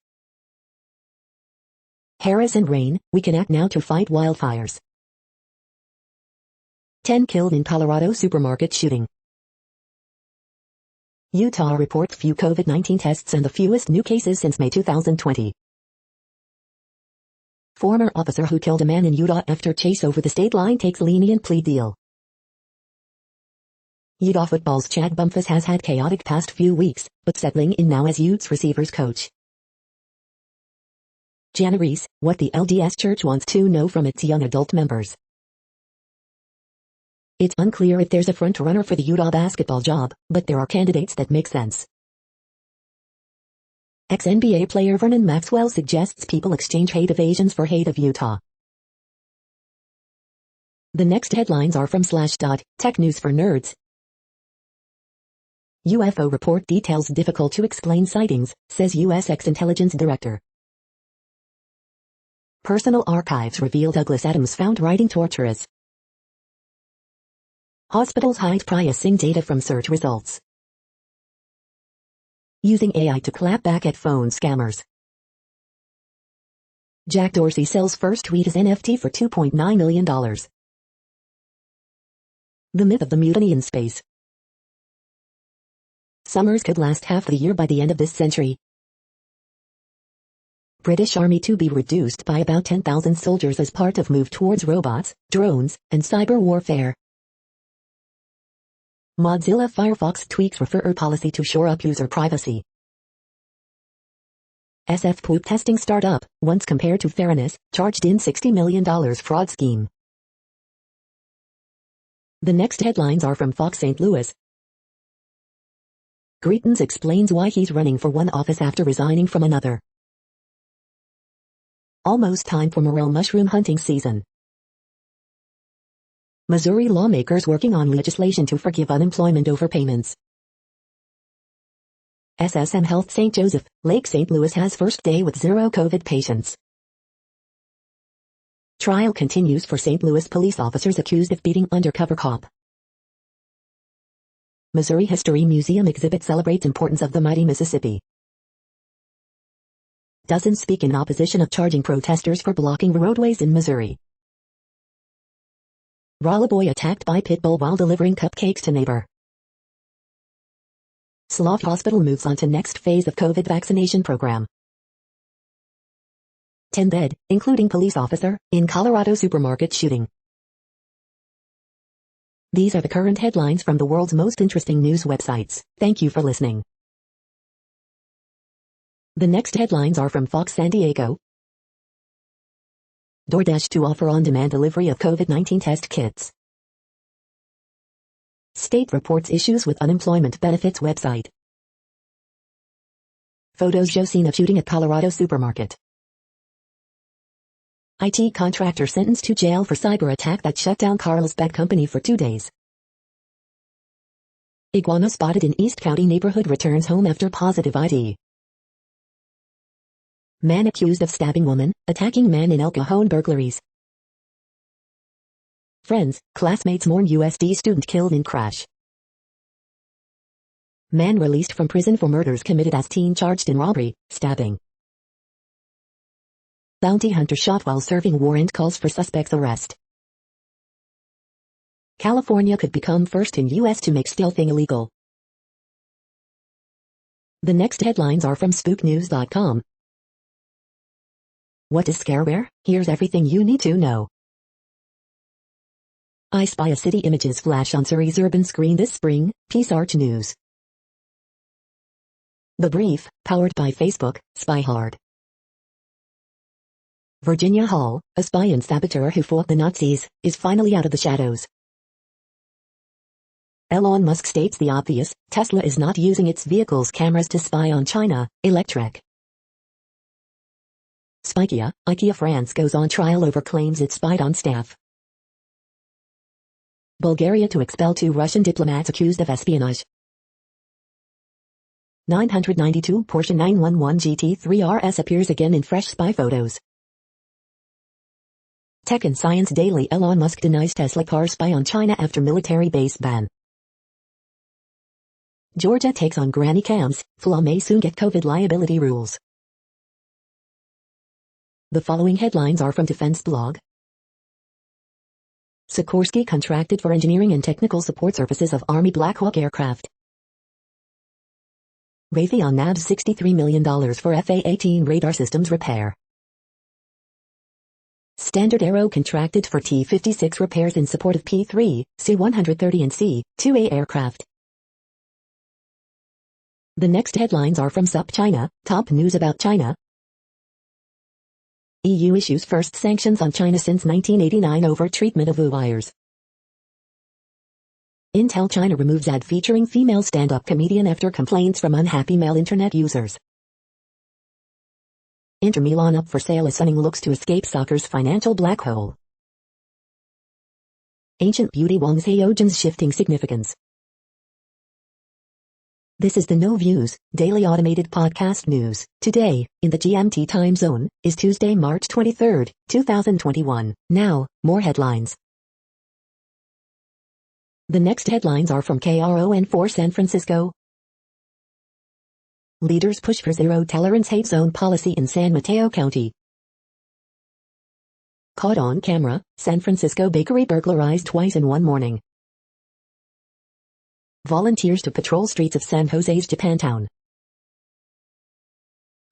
Harris and Rain, we can act now to fight wildfires. 10 killed in Colorado supermarket shooting. Utah reports few COVID-19 tests and the fewest new cases since May 2020. Former officer who killed a man in Utah after chase over the state line takes lenient plea deal. Utah football's Chad Bumphus has had chaotic past few weeks, but settling in now as Utes receivers coach. Jana Reese, what the LDS Church wants to know from its young adult members. It's unclear if there's a front-runner for the Utah basketball job, but there are candidates that make sense. Ex-NBA player Vernon Maxwell suggests people exchange hate evasions for hate of Utah. The next headlines are from Slashdot, Tech News for Nerds. UFO report details difficult to explain sightings, says U.S. ex-intelligence director. Personal archives reveal Douglas Adams found writing torturous. Hospitals hide pricing data from search results. Using AI to clap back at phone scammers. Jack Dorsey sells first tweet as NFT for $2.9 million. The myth of the mutiny in space. Summers could last half the year by the end of this century. British Army to be reduced by about 10,000 soldiers as part of move towards robots, drones, and cyber warfare. Mozilla Firefox tweaks referrer policy to shore up user privacy. SF poop testing startup, once compared to Fairness, charged in $60 million fraud scheme. The next headlines are from Fox St. Louis. Greetens explains why he's running for one office after resigning from another. Almost time for morel mushroom hunting season. Missouri lawmakers working on legislation to forgive unemployment overpayments. SSM Health St. Joseph, Lake St. Louis has first day with 0 COVID patients. Trial continues for St. Louis police officers accused of beating undercover cop. Missouri History Museum exhibit celebrates importance of the mighty Mississippi. Doesn't speak in opposition of charging protesters for blocking roadways in Missouri. Raleigh boy attacked by pit bull while delivering cupcakes to neighbor. Slough Hospital moves on to next phase of COVID vaccination program. 10 dead, including police officer, in Colorado supermarket shooting. These are the current headlines from the world's most interesting news websites. Thank you for listening. The next headlines are from Fox San Diego. DoorDash to offer on-demand delivery of COVID-19 test kits. State reports issues with unemployment benefits website. Photos show scene of shooting at Colorado supermarket. IT contractor sentenced to jail for cyber attack that shut down Carlsbad company for 2 days. Iguana spotted in East County neighborhood returns home after positive ID. Man accused of stabbing woman, attacking man in El Cajon burglaries. Friends, classmates mourn USD student killed in crash. Man released from prison for murders committed as teen charged in robbery, stabbing. Bounty hunter shot while serving warrant calls for suspect's arrest. California could become first in U.S. to make stealthing illegal. The next headlines are from spooknews.com. What is scareware? Here's everything you need to know. I Spy a City images flash on Surrey's urban screen this spring, Peace Arch News. The Brief, powered by Facebook, Spy Hard. Virginia Hall, a spy and saboteur who fought the Nazis, is finally out of the shadows. Elon Musk states the obvious, Tesla is not using its vehicle's cameras to spy on China, Electrek. Spykia, IKEA France goes on trial over claims it spied on staff. Bulgaria to expel 2 Russian diplomats accused of espionage. 992 Porsche 911 GT3 RS appears again in fresh spy photos. Tech and Science Daily: Elon Musk denies Tesla car spy on China after military base ban. Georgia takes on granny cams, flaw may soon get COVID liability rules. The following headlines are from Defense Blog. Sikorsky contracted for engineering and technical support services of Army Black Hawk aircraft. Raytheon nabs $63 million for FA-18 radar systems repair. Standard Aero contracted for T-56 repairs in support of P-3, C-130 and C-2A aircraft. The next headlines are from SupChina, top news about China. EU issues first sanctions on China since 1989 over treatment of wires. Intel China removes ad featuring female stand-up comedian after complaints from unhappy male internet users. Inter Milan up for sale as Sunning looks to escape soccer's financial black hole. Ancient beauty Wang Xiaojin's shifting significance. This is the No Views, daily automated podcast news. Today, in the GMT time zone, is Tuesday, March 23, 2021. Now, more headlines. The next headlines are from KRON4 San Francisco. Leaders push for zero-tolerance hate zone policy in San Mateo County. Caught on camera, San Francisco bakery burglarized twice in one morning. Volunteers to patrol streets of San Jose's Japantown.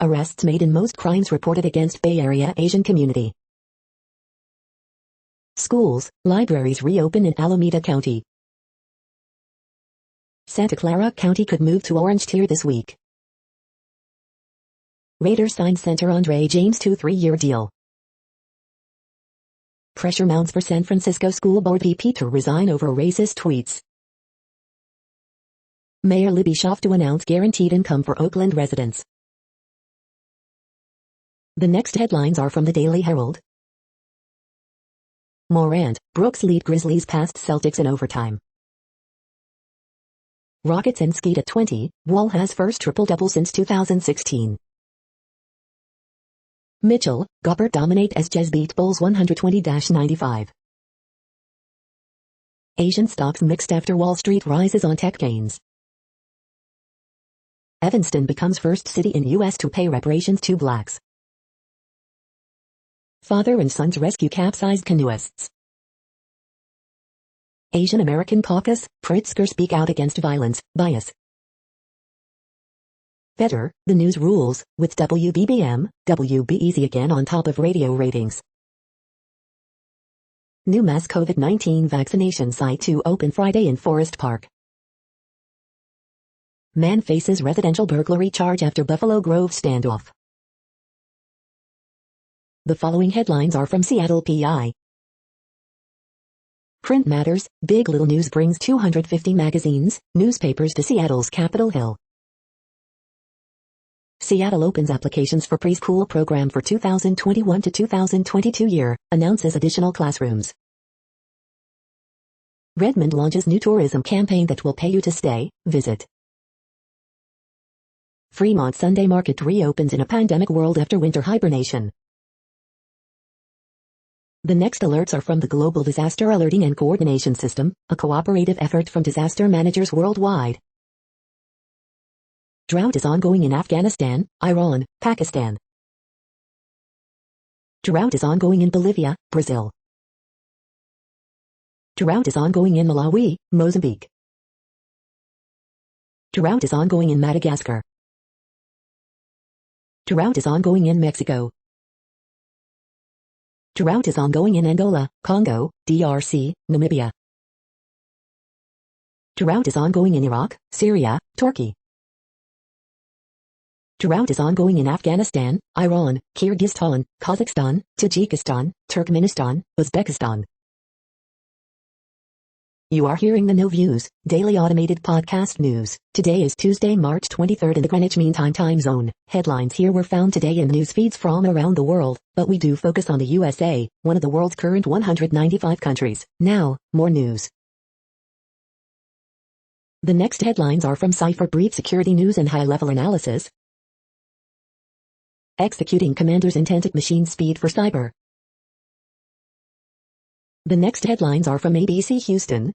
Arrests made in most crimes reported against Bay Area Asian community. Schools, libraries reopen in Alameda County. Santa Clara County could move to orange tier this week. Raiders signed center Andre James to 3-year deal. Pressure mounts for San Francisco School Board VP to resign over racist tweets. Mayor Libby Schaaf to announce guaranteed income for Oakland residents. The next headlines are from the Daily Herald. Morant, Brooks lead Grizzlies past Celtics in overtime. Rockets end Skeet at 20, Wall has first triple-double since 2016. Mitchell, Gobert dominate as Jazz beat Bulls 120-95. Asian stocks mixed after Wall Street rises on tech gains. Evanston becomes first city in U.S. to pay reparations to blacks. Father and sons rescue capsized canoeists. Asian American Caucus, Pritzker speak out against violence, bias. Better, the news rules, with WBBM, WBEZ again on top of radio ratings. New mass COVID-19 vaccination site to open Friday in Forest Park. Man faces residential burglary charge after Buffalo Grove standoff. The following headlines are from Seattle PI. Print matters, Big Little News brings 250 magazines, newspapers to Seattle's Capitol Hill. Seattle opens applications for preschool program for 2021 to 2022 year, announces additional classrooms. Redmond launches new tourism campaign that will pay you to stay, visit. Fremont Sunday Market reopens in a pandemic world after winter hibernation. The next alerts are from the Global Disaster Alerting and Coordination System, a cooperative effort from disaster managers worldwide. Drought is ongoing in Afghanistan, Iran, Pakistan. Drought is ongoing in Bolivia, Brazil. Drought is ongoing in Malawi, Mozambique. Drought is ongoing in Madagascar. Drought is ongoing in Mexico. Drought is ongoing in Angola, Congo, DRC, Namibia. Drought is ongoing in Iraq, Syria, Turkey. Drought is ongoing in Afghanistan, Iran, Kyrgyzstan, Kazakhstan, Tajikistan, Turkmenistan, Uzbekistan. You are hearing the No Views, daily automated podcast news. Today is Tuesday, March 23rd in the Greenwich Mean Time zone. Headlines here were found today in news feeds from around the world, but we do focus on the USA, one of the world's current 195 countries. Now, more news. The next headlines are from Cypher Brief Security News and High-Level Analysis. Executing Commander's Intent at Machine Speed for Cyber. The next headlines are from ABC Houston.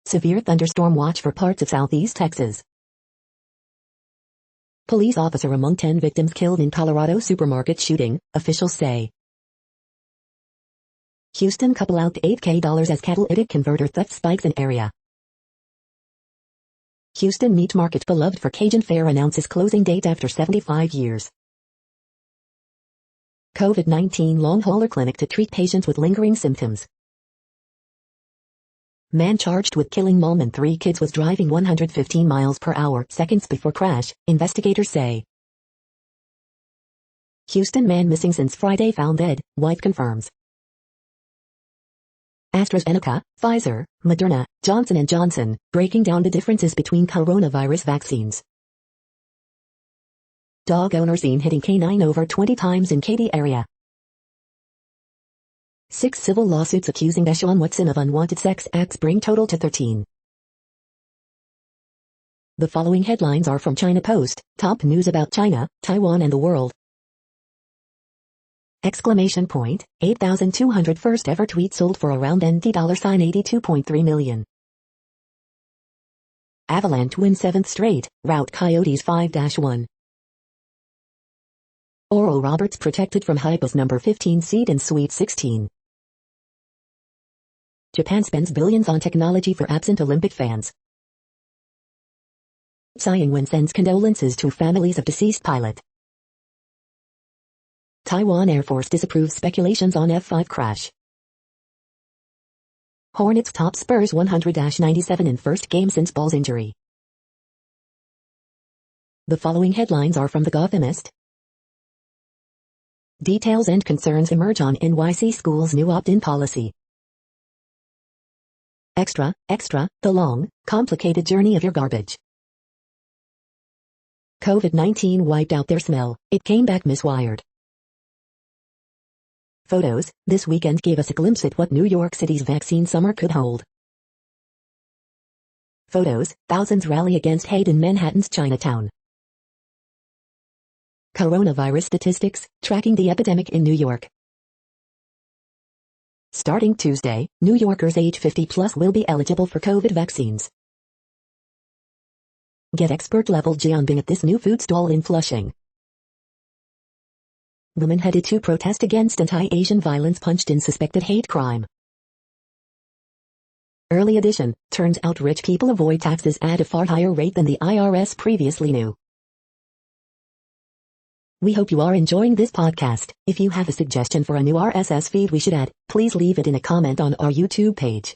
Severe thunderstorm watch for parts of southeast Texas. Police officer among 10 victims killed in Colorado supermarket shooting, officials say. Houston couple out $8K as catalytic converter theft spikes in area. Houston meat market beloved for Cajun Fair announces closing date after 75 years. COVID-19 long hauler clinic to treat patients with lingering symptoms. Man charged with killing mom and 3 kids was driving 115 miles per hour seconds before crash, investigators say. Houston man missing since Friday found dead, wife confirms. AstraZeneca, Pfizer, Moderna, Johnson & Johnson, breaking down the differences between coronavirus vaccines. Dog owner seen hitting canine over 20 times in Katy area. 6 civil lawsuits accusing Deshaun Watson of unwanted sex acts bring total to 13. The following headlines are from China Post, top news about China, Taiwan and the world. Exclamation point, 8,200 first ever tweet sold for around $82.3 million. Avalanche win 7th straight, rout Coyotes 5-1. Oral Roberts protected from Hypa's number 15 seed in Sweet 16. Japan spends billions on technology for absent Olympic fans. Tsai Ing-wen sends condolences to families of deceased pilot. Taiwan Air Force disapproves speculations on F-5 crash. Hornets top Spurs 100-97 in first game since Ball's injury. The following headlines are from The Gothamist. Details and concerns emerge on NYC school's new opt-in policy. Extra, the long, complicated journey of your garbage. COVID-19 wiped out their smell, it came back miswired. Photos, this weekend gave us a glimpse at what New York City's vaccine summer could hold. Photos, thousands rally against hate in Manhattan's Chinatown. Coronavirus statistics, tracking the epidemic in New York. Starting Tuesday, New Yorkers age 50 plus will be eligible for COVID vaccines. Get expert-level jianbing at this new food stall in Flushing. Woman headed to protest against anti-Asian violence punched in suspected hate crime. Early edition, turns out rich people avoid taxes at a far higher rate than the IRS previously knew. We hope you are enjoying this podcast. If you have a suggestion for a new RSS feed we should add, please leave it in a comment on our YouTube page.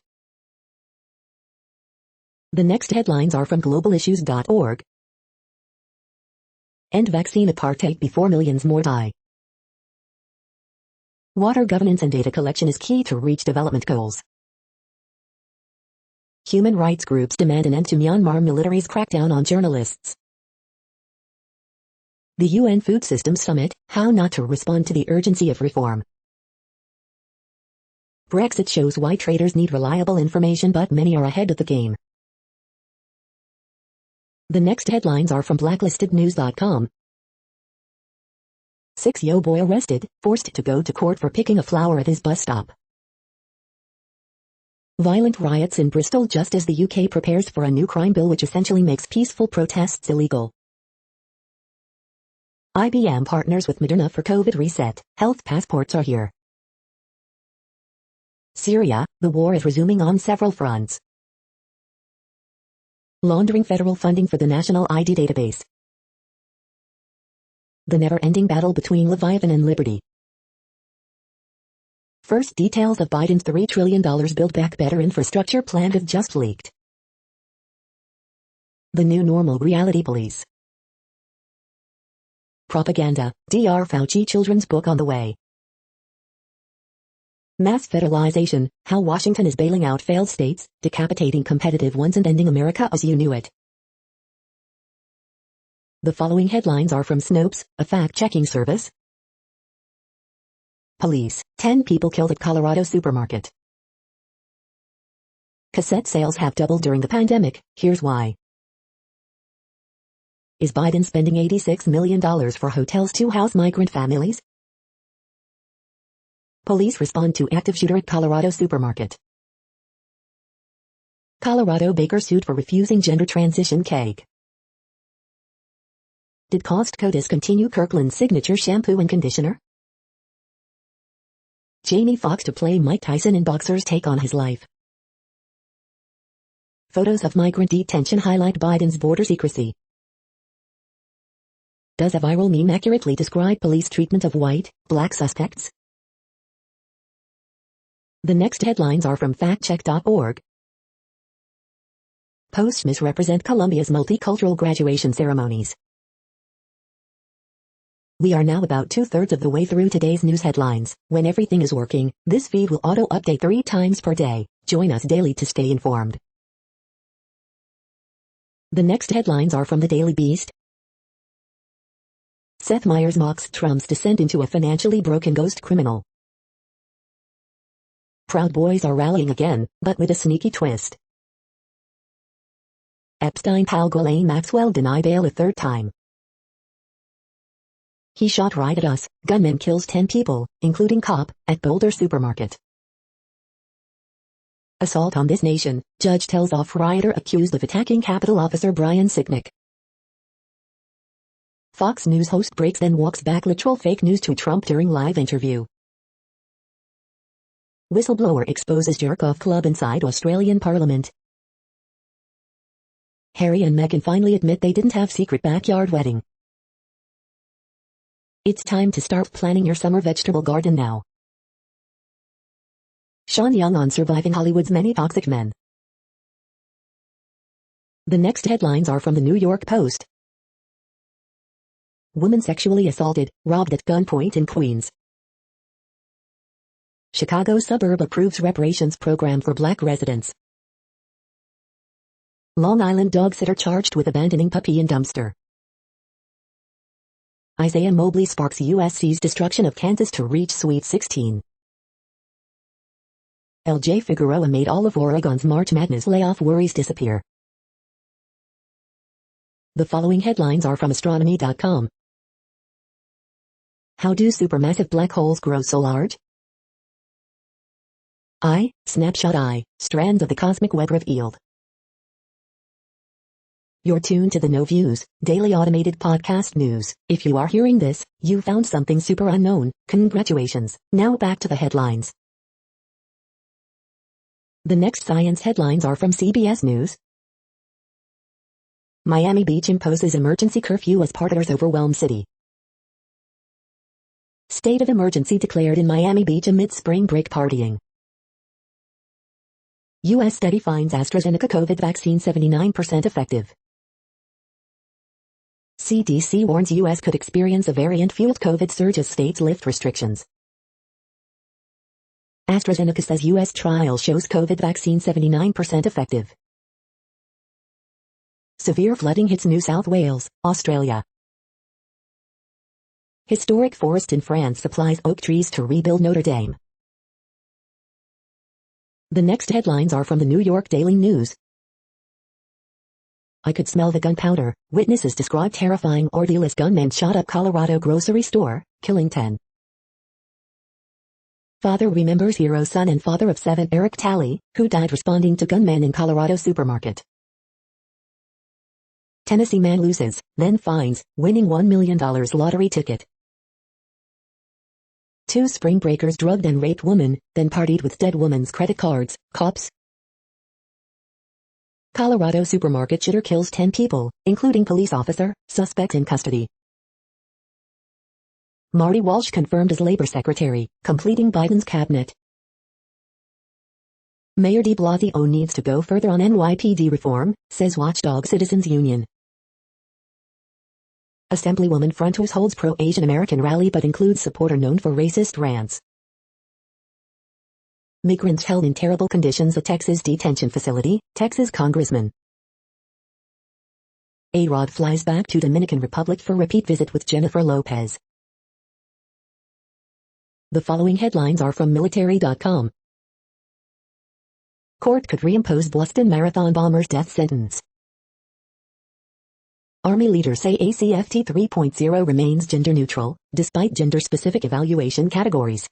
The next headlines are from globalissues.org. End vaccine apartheid before millions more die. Water governance and data collection is key to reach development goals. Human rights groups demand an end to Myanmar military's crackdown on journalists. The UN Food Systems Summit, how not to respond to the urgency of reform. Brexit shows why traders need reliable information but many are ahead of the game. The next headlines are from blacklistednews.com. 6-year-old boy arrested, forced to go to court for picking a flower at his bus stop. Violent riots in Bristol just as the UK prepares for a new crime bill which essentially makes peaceful protests illegal. IBM partners with Moderna for COVID reset. Health passports are here. Syria, the war is resuming on several fronts. Laundering federal funding for the National ID database. The never-ending battle between Leviathan and Liberty. First details of Biden's $3 trillion Build Back Better infrastructure plan have just leaked. The new normal reality police. Propaganda, Dr. Fauci children's book on the way. Mass federalization, how Washington is bailing out failed states, decapitating competitive ones and ending America as you knew it. The following headlines are from Snopes, a fact-checking service. Police, 10 people killed at Colorado supermarket. Cassette sales have doubled during the pandemic, here's why. Is Biden spending $86 million for hotels to house migrant families? Police respond to active shooter at Colorado supermarket. Colorado baker sued for refusing gender transition cake. Did Costco discontinue Kirkland's signature shampoo and conditioner? Jamie Foxx to play Mike Tyson in boxer's take on his life. Photos of migrant detention highlight Biden's border secrecy. Does a viral meme accurately describe police treatment of white, black suspects? The next headlines are from factcheck.org. Posts misrepresent Columbia's multicultural graduation ceremonies. We are now about 2/3 of the way through today's news headlines. When everything is working, this feed will auto-update 3 times per day. Join us daily to stay informed. The next headlines are from the Daily Beast. Seth Meyers mocks Trump's descent into a financially broken ghost criminal. Proud Boys are rallying again, but with a sneaky twist. Epstein pal Ghislaine Maxwell deny bail a 3rd time. He shot right at us, gunman kills 10 people, including cop, at Boulder supermarket. Assault on this nation, judge tells off rioter accused of attacking Capitol officer Brian Sicknick. Fox News host breaks then walks back literal fake news to Trump during live interview. Whistleblower exposes jerk-off club inside Australian Parliament. Harry and Meghan finally admit they didn't have secret backyard wedding. It's time to start planning your summer vegetable garden now. Sean Young on surviving Hollywood's many toxic men. The next headlines are from the New York Post. Woman sexually assaulted, robbed at gunpoint in Queens. Chicago suburb approves reparations program for black residents. Long Island dog sitter charged with abandoning puppy in dumpster. Isaiah Mobley sparks USC's destruction of Kansas to reach Sweet 16. LJ Figueroa made all of Oregon's March Madness layoff worries disappear. The following headlines are from astronomy.com. How do supermassive black holes grow so large? Snapshot strands of the cosmic web revealed. You're tuned to the No Views, daily automated podcast news. If you are hearing this, you found something super unknown. Congratulations. Now back to the headlines. The next science headlines are from CBS News. Miami Beach imposes emergency curfew as partners overwhelm city. State of emergency declared in Miami Beach amid spring break partying. U.S. study finds AstraZeneca COVID vaccine 79% effective. CDC warns U.S. could experience a variant-fueled COVID surge as states lift restrictions. AstraZeneca says U.S. trial shows COVID vaccine 79% effective. Severe flooding hits New South Wales, Australia. Historic forest in France supplies oak trees to rebuild Notre Dame. The next headlines are from the New York Daily News. I could smell the gunpowder. Witnesses describe terrifying ordeal as gunmen shot up Colorado grocery store, killing 10. Father remembers hero son and father of 7 Eric Talley, who died responding to gunmen in Colorado supermarket. Tennessee man loses, then finds, winning $1 million lottery ticket. 2 spring breakers drugged and raped woman, then partied with dead woman's credit cards, cops. Colorado supermarket shooter kills 10 people, including police officer, suspect in custody. Marty Walsh confirmed as Labor Secretary, completing Biden's cabinet. Mayor de Blasio needs to go further on NYPD reform, says Watchdog Citizens Union. Assemblywoman Frontos holds pro-Asian American rally but includes supporter known for racist rants. Migrants held in terrible conditions at Texas detention facility, Texas Congressman. A-Rod flies back to Dominican Republic for repeat visit with Jennifer Lopez. The following headlines are from military.com. Court could reimpose Boston Marathon bomber's death sentence. Army leaders say ACFT 3.0 remains gender-neutral, despite gender-specific evaluation categories.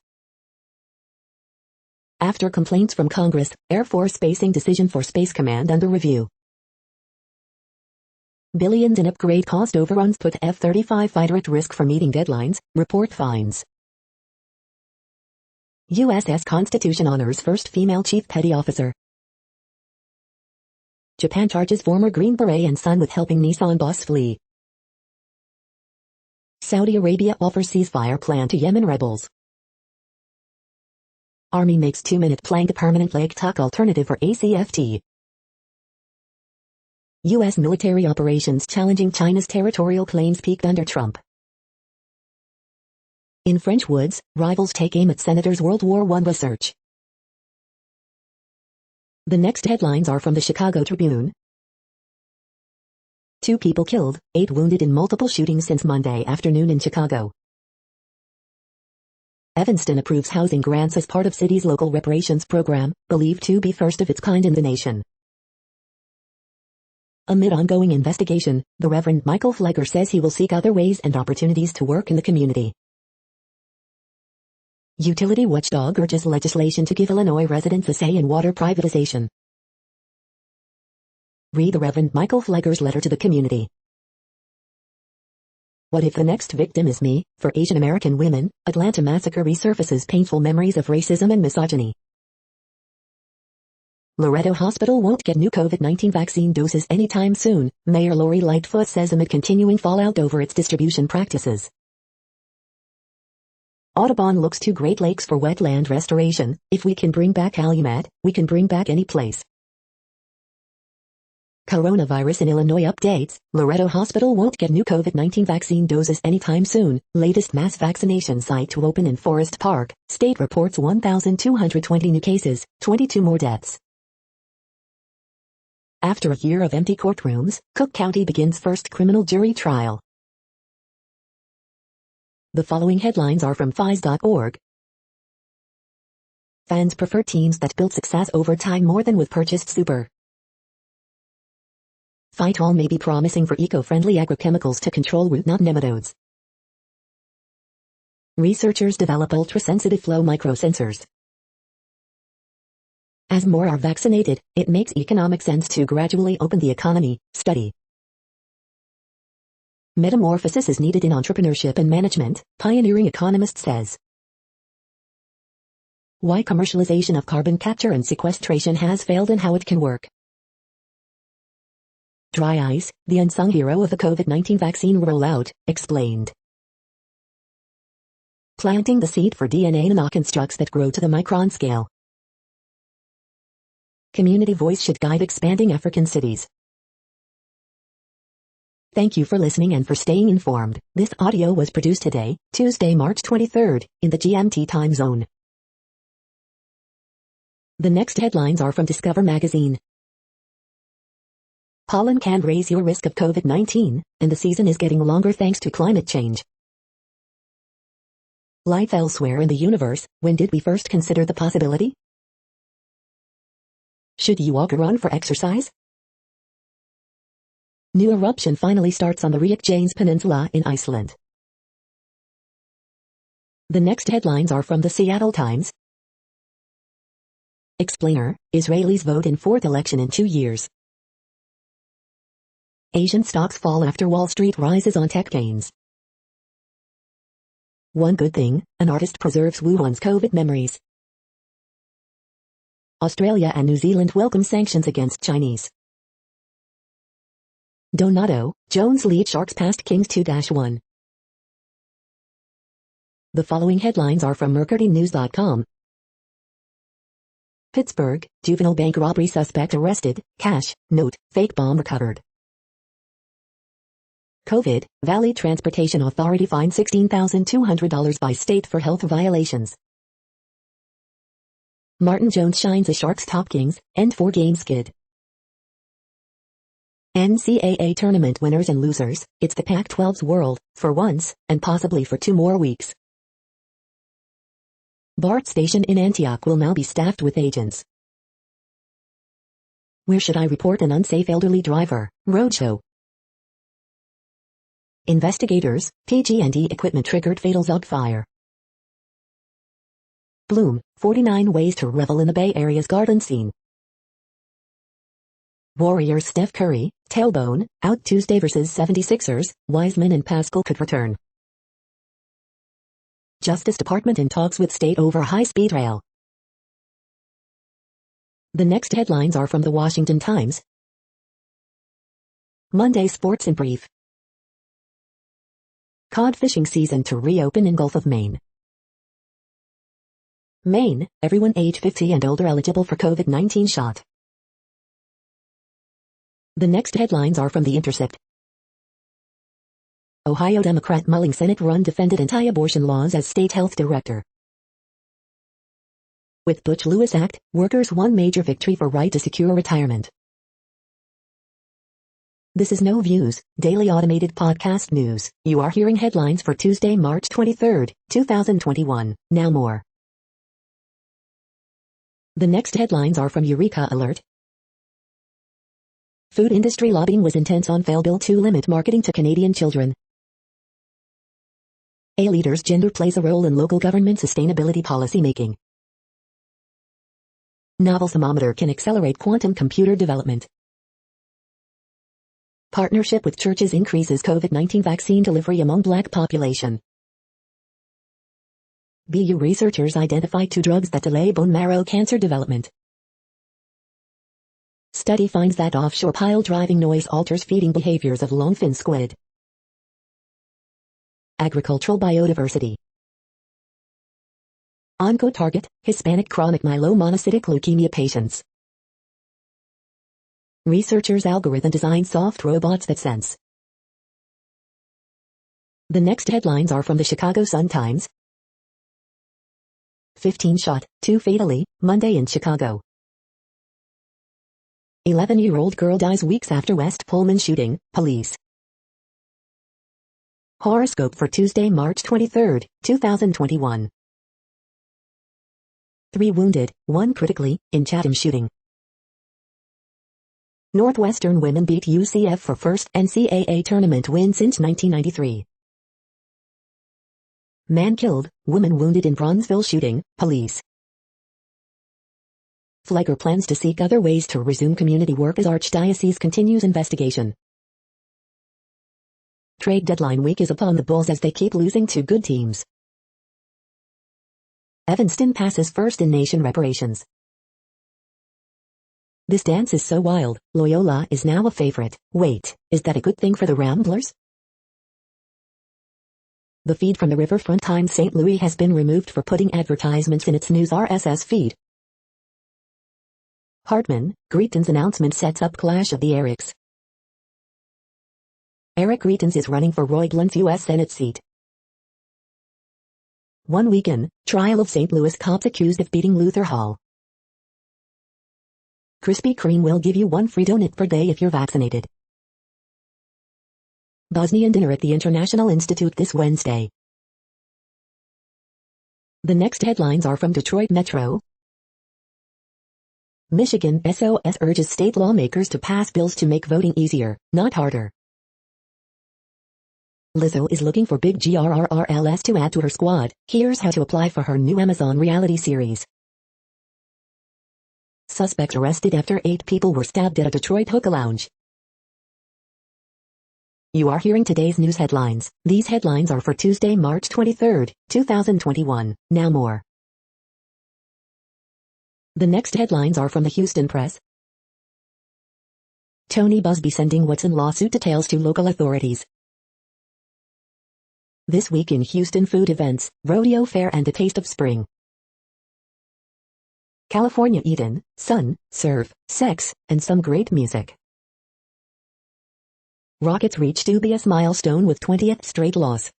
After complaints from Congress, Air Force spacing decision for Space Command under review. Billions in upgrade cost overruns put F-35 fighter at risk for meeting deadlines, report finds. USS Constitution honors first female chief petty officer. Japan charges former Green Beret and son with helping Nissan boss flee. Saudi Arabia offers ceasefire plan to Yemen rebels. Army makes 2-minute plank permanent leg tuck alternative for ACFT. U.S. military operations challenging China's territorial claims peaked under Trump. In French woods, rivals take aim at Senators' World War I research. The next headlines are from the Chicago Tribune. 2 people killed, 8 wounded in multiple shootings since Monday afternoon in Chicago. Evanston approves housing grants as part of city's local reparations program, believed to be first of its kind in the nation. Amid ongoing investigation, the Reverend Michael Flegger says he will seek other ways and opportunities to work in the community. Utility watchdog urges legislation to give Illinois residents a say in water privatization. Read the Reverend Michael Flegger's letter to the community. What if the next victim is me? For Asian American women, Atlanta massacre resurfaces painful memories of racism and misogyny. Loretto Hospital won't get new COVID-19 vaccine doses anytime soon, Mayor Lori Lightfoot says amid continuing fallout over its distribution practices. Audubon looks to Great Lakes for wetland restoration. If we can bring back Calumet, we can bring back any place. Coronavirus in Illinois updates. Loretto Hospital won't get new COVID-19 vaccine doses anytime soon. Latest mass vaccination site to open in Forest Park. State reports 1,220 new cases, 22 more deaths. After a year of empty courtrooms, Cook County begins first criminal jury trial. The following headlines are from FIS.org. Fans prefer teams that build success over time more than with purchased super. Phytol may be promising for eco-friendly agrochemicals to control root knot nematodes. Researchers develop ultra-sensitive flow microsensors. As more are vaccinated, it makes economic sense to gradually open the economy. Study. Metamorphosis is needed in entrepreneurship and management, pioneering economist says. Why commercialization of carbon capture and sequestration has failed and how it can work. Dry ice, the unsung hero of the COVID-19 vaccine rollout, explained. Planting the seed for DNA nanoconstructs that grow to the micron scale. Community voice should guide expanding African cities. Thank you for listening and for staying informed. This audio was produced today, Tuesday, March 23rd, in the GMT time zone. The next headlines are from Discover magazine. Pollen can raise your risk of COVID-19, and the season is getting longer thanks to climate change. Life elsewhere in the universe, when did we first consider the possibility? Should you walk or run for exercise? New eruption finally starts on the Reykjanes Peninsula in Iceland. The next headlines are from the Seattle Times. Explainer, Israelis vote in fourth election in 2 years. Asian stocks fall after Wall Street rises on tech gains. One good thing, an artist preserves Wuhan's COVID memories. Australia and New Zealand welcome sanctions against Chinese. Donato, Jones lead Sharks past Kings 2-1. The following headlines are from MercuryNews.com. Pittsburgh, juvenile bank robbery suspect arrested, cash, note, fake bomb recovered. COVID, Valley Transportation Authority fined $16,200 by state for health violations. Martin Jones shines a Sharks top Kings, end 4-game skid. NCAA tournament winners and losers, it's the Pac-12's world, for once, and possibly for 2 more weeks. BART station in Antioch will now be staffed with agents. Where should I report an unsafe elderly driver? Roadshow. Investigators, PG&E equipment triggered fatal Zug fire. Bloom, 49 ways to revel in the Bay Area's garden scene. Warriors Steph Curry, tailbone, out Tuesday vs 76ers, Wiseman and Pascal could return. Justice Department in talks with state over high-speed rail. The next headlines are from the Washington Times. Monday sports in brief. Cod fishing season to reopen in Gulf of Maine. Maine, everyone age 50 and older eligible for COVID-19 shot. The next headlines are from The Intercept. Ohio Democrat mulling Senate run defended anti-abortion laws as state health director. With Butch-Lewis Act, workers won major victory for right to secure retirement. This is No Views, daily automated podcast news. You are hearing headlines for Tuesday, March 23, 2021. Now more. The next headlines are from Eureka Alert. Food industry lobbying was intense on failed bill to limit marketing to Canadian children. A leader's gender plays a role in local government sustainability policy making. Novel thermometer can accelerate quantum computer development. Partnership with churches increases COVID-19 vaccine delivery among Black population. BU researchers identify 2 drugs that delay bone marrow cancer development. Study finds that offshore pile driving noise alters feeding behaviors of longfin squid. Agricultural biodiversity. Onco target, Hispanic chronic myelomonocytic leukemia patients. Researchers' algorithm design soft robots that sense. The next headlines are from the Chicago Sun-Times. 15 shot, 2 fatally, Monday in Chicago. 11-year-old girl dies weeks after West Pullman shooting, police. Horoscope for Tuesday, March 23, 2021. 3 wounded, 1 critically, in Chatham shooting. Northwestern women beat UCF for first NCAA tournament win since 1993. Man killed, woman wounded in Bronzeville shooting, police. Flegger plans to seek other ways to resume community work as Archdiocese continues investigation. Trade deadline week is upon the Bulls as they keep losing to good teams. Evanston passes first in nation reparations. This dance is so wild, Loyola is now a favorite. Wait, is that a good thing for the Ramblers? The feed from the Riverfront Times St. Louis has been removed for putting advertisements in its news RSS feed. Hartman, Greeton's announcement sets up clash of the Erics. Eric Greitens is running for Roy Blunt's U.S. Senate seat. 1 weekend, trial of St. Louis cops accused of beating Luther Hall. Krispy Kreme will give you 1 free donut per day if you're vaccinated. Bosnian dinner at the International Institute this Wednesday. The next headlines are from Detroit Metro. Michigan SOS urges state lawmakers to pass bills to make voting easier, not harder. Lizzo is looking for big GRRRLs to add to her squad. Here's how to apply for her new Amazon reality series. Suspects arrested after 8 people were stabbed at a Detroit hookah lounge. You are hearing today's news headlines. These headlines are for Tuesday, March 23, 2021. Now more. The next headlines are from the Houston Press. Tony Busby sending Watson lawsuit details to local authorities. This week in Houston, food events, rodeo fair and a taste of spring. California Eden, sun, surf, sex, and some great music. Rockets reach dubious milestone with 20th straight loss.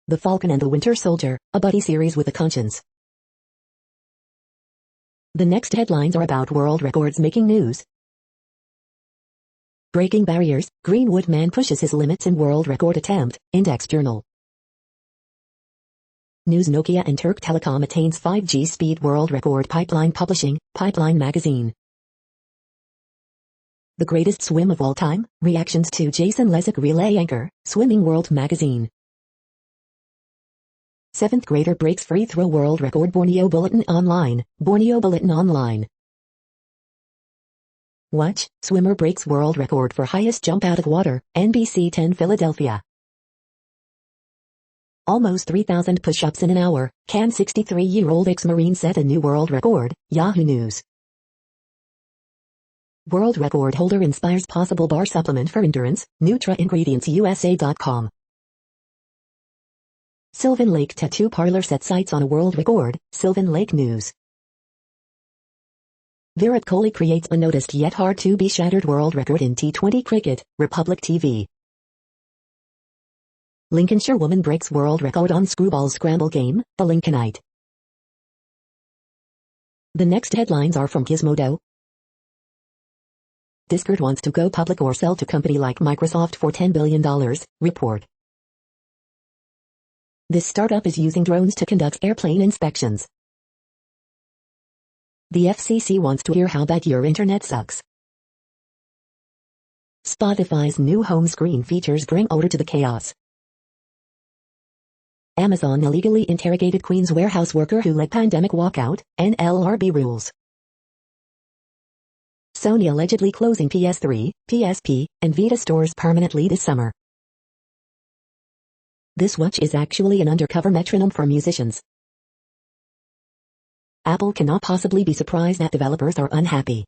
The Falcon and the Winter Soldier, a buddy series with a conscience. The next headlines are about world records making news. Breaking barriers, Greenwood man pushes his limits in world record attempt, Index Journal. News Nokia and Turk Telecom attains 5G speed world record pipeline publishing, Pipeline magazine. The greatest swim of all time, reactions to Jason Lezick relay anchor, Swimming World magazine. 7th grader breaks free throw world record Borneo Bulletin Online, Borneo Bulletin Online. Watch, swimmer breaks world record for highest jump out of water, NBC 10 Philadelphia. Almost 3,000 push-ups in an hour, can 63-year-old ex-Marine set a new world record, Yahoo News. World record holder inspires possible bar supplement for endurance, NutraIngredientsUSA.com. Sylvan Lake Tattoo Parlor sets sights on a world record, Sylvan Lake News. Virat Kohli creates unnoticed yet hard to be shattered world record in T20 cricket, Republic TV. Lincolnshire woman breaks world record on screwball scramble game, The Lincolnite. The next headlines are from Gizmodo. Discord wants to go public or sell to company like Microsoft for $10 billion, report. This startup is using drones to conduct airplane inspections. The FCC wants to hear how bad your internet sucks. Spotify's new home screen features bring order to the chaos. Amazon illegally interrogated Queens warehouse worker who led pandemic walkout, NLRB rules. Sony allegedly closing PS3, PSP, and Vita stores permanently this summer. This watch is actually an undercover metronome for musicians. Apple cannot possibly be surprised that developers are unhappy.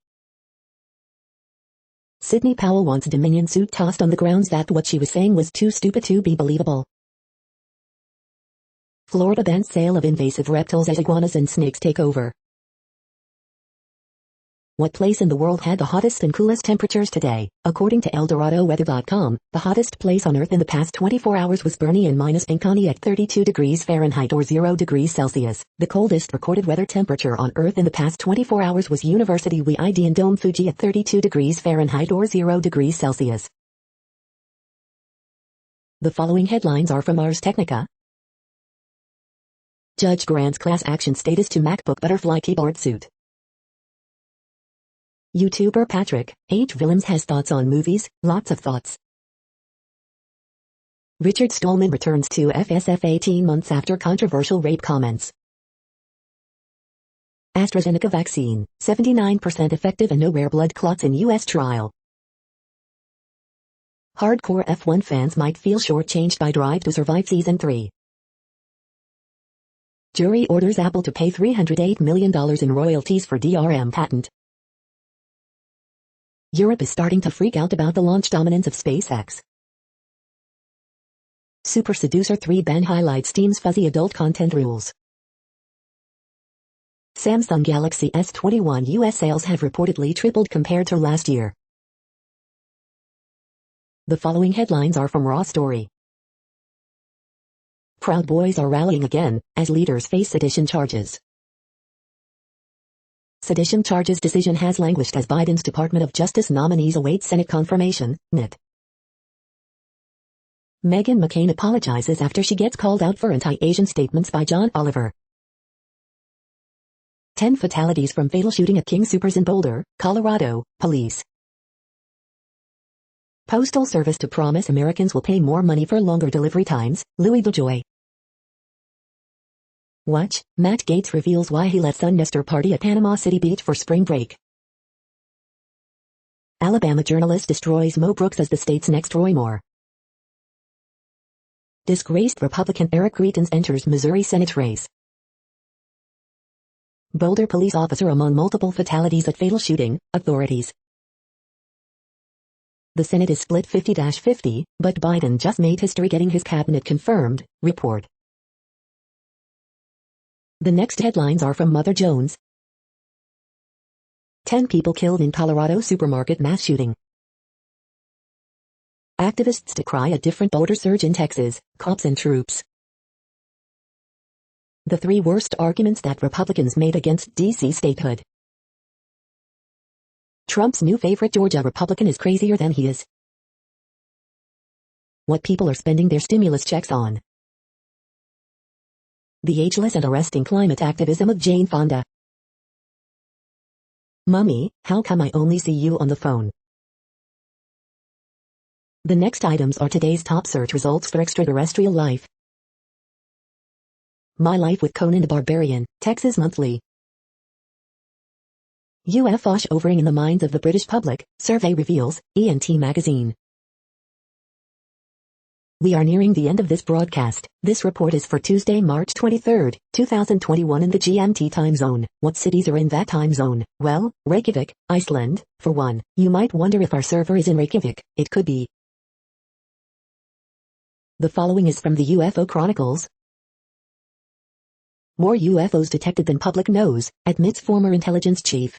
Sidney Powell wants Dominion suit tossed on the grounds that what she was saying was too stupid to be believable. Florida bans sale of invasive reptiles as iguanas and snakes take over. What place in the world had the hottest and coolest temperatures today? According to ElDoradoWeather.com, the hottest place on Earth in the past 24 hours was Bernie in -Pinkani at 32 degrees Fahrenheit or 0 degrees Celsius. The coldest recorded weather temperature on Earth in the past 24 hours was University Wi-ID in Dome Fuji at 32 degrees Fahrenheit or 0 degrees Celsius. The following headlines are from Ars Technica. Judge grants class action status to MacBook Butterfly keyboard suit. YouTuber Patrick H. Willems has thoughts on movies, lots of thoughts. Richard Stallman returns to FSF 18 months after controversial rape comments. AstraZeneca vaccine, 79% effective and no rare blood clots in U.S. trial. Hardcore F1 fans might feel shortchanged by Drive to Survive Season 3. Jury orders Apple to pay $308 million in royalties for DRM patent. Europe is starting to freak out about the launch dominance of SpaceX. Super Seducer 3 ban highlights Steam's fuzzy adult content rules. Samsung Galaxy S21 US sales have reportedly tripled compared to last year. The following headlines are from Raw Story. Proud Boys are rallying again, as leaders face sedition charges. Sedition charges decision has languished as Biden's Department of Justice nominees await Senate confirmation, NIT. Meghan McCain apologizes after she gets called out for anti-Asian statements by John Oliver. 10 fatalities from fatal shooting at King Soopers in Boulder, Colorado, police. Postal Service to promise Americans will pay more money for longer delivery times, Louis DeJoy. Watch, Matt Gaetz reveals why he let son Nestor party at Panama City Beach for spring break. Alabama journalist destroys Mo Brooks as the state's next Roy Moore. Disgraced Republican Eric Greitens enters Missouri Senate race. Boulder police officer among multiple fatalities at fatal shooting, authorities. The Senate is split 50-50, but Biden just made history getting his cabinet confirmed, report. The next headlines are from Mother Jones. 10 people killed in Colorado supermarket mass shooting. Activists decry a different voter surge in Texas, cops and troops. The 3 worst arguments that Republicans made against D.C. statehood. Trump's new favorite Georgia Republican is crazier than he is. What people are spending their stimulus checks on. The ageless and arresting climate activism of Jane Fonda. Mummy, how come I only see you on the phone? The next items are today's top search results for extraterrestrial life. My Life with Conan the Barbarian, Texas Monthly. UFOs hovering in the minds of the British public, survey reveals, ENT magazine. We are nearing the end of this broadcast. This report is for Tuesday, March 23, 2021 in the GMT time zone. What cities are in that time zone? Well, Reykjavik, Iceland, for one. You might wonder if our server is in Reykjavik. It could be. The following is from the UFO Chronicles. More UFOs detected than public knows, admits former intelligence chief.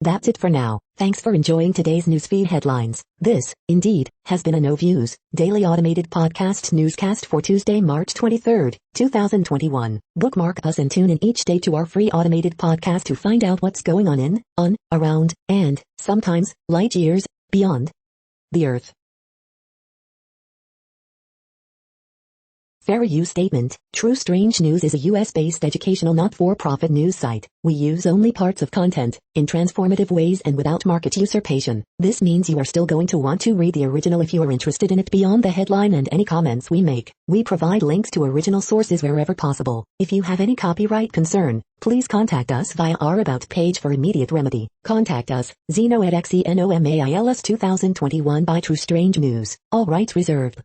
That's it for now. Thanks for enjoying today's newsfeed headlines. This, indeed, has been a No Views, daily automated podcast newscast for Tuesday, March 23, 2021. Bookmark us and tune in each day to our free automated podcast to find out what's going on, around, and, sometimes, light years, beyond the Earth. Fair use statement. True Strange News is a US-based educational not-for-profit news site. We use only parts of content, in transformative ways and without market usurpation. This means you are still going to want to read the original if you are interested in it beyond the headline and any comments we make. We provide links to original sources wherever possible. If you have any copyright concern, please contact us via our About page for immediate remedy. Contact us, Zeno at XENOMAILS 2021 by True Strange News. All rights reserved.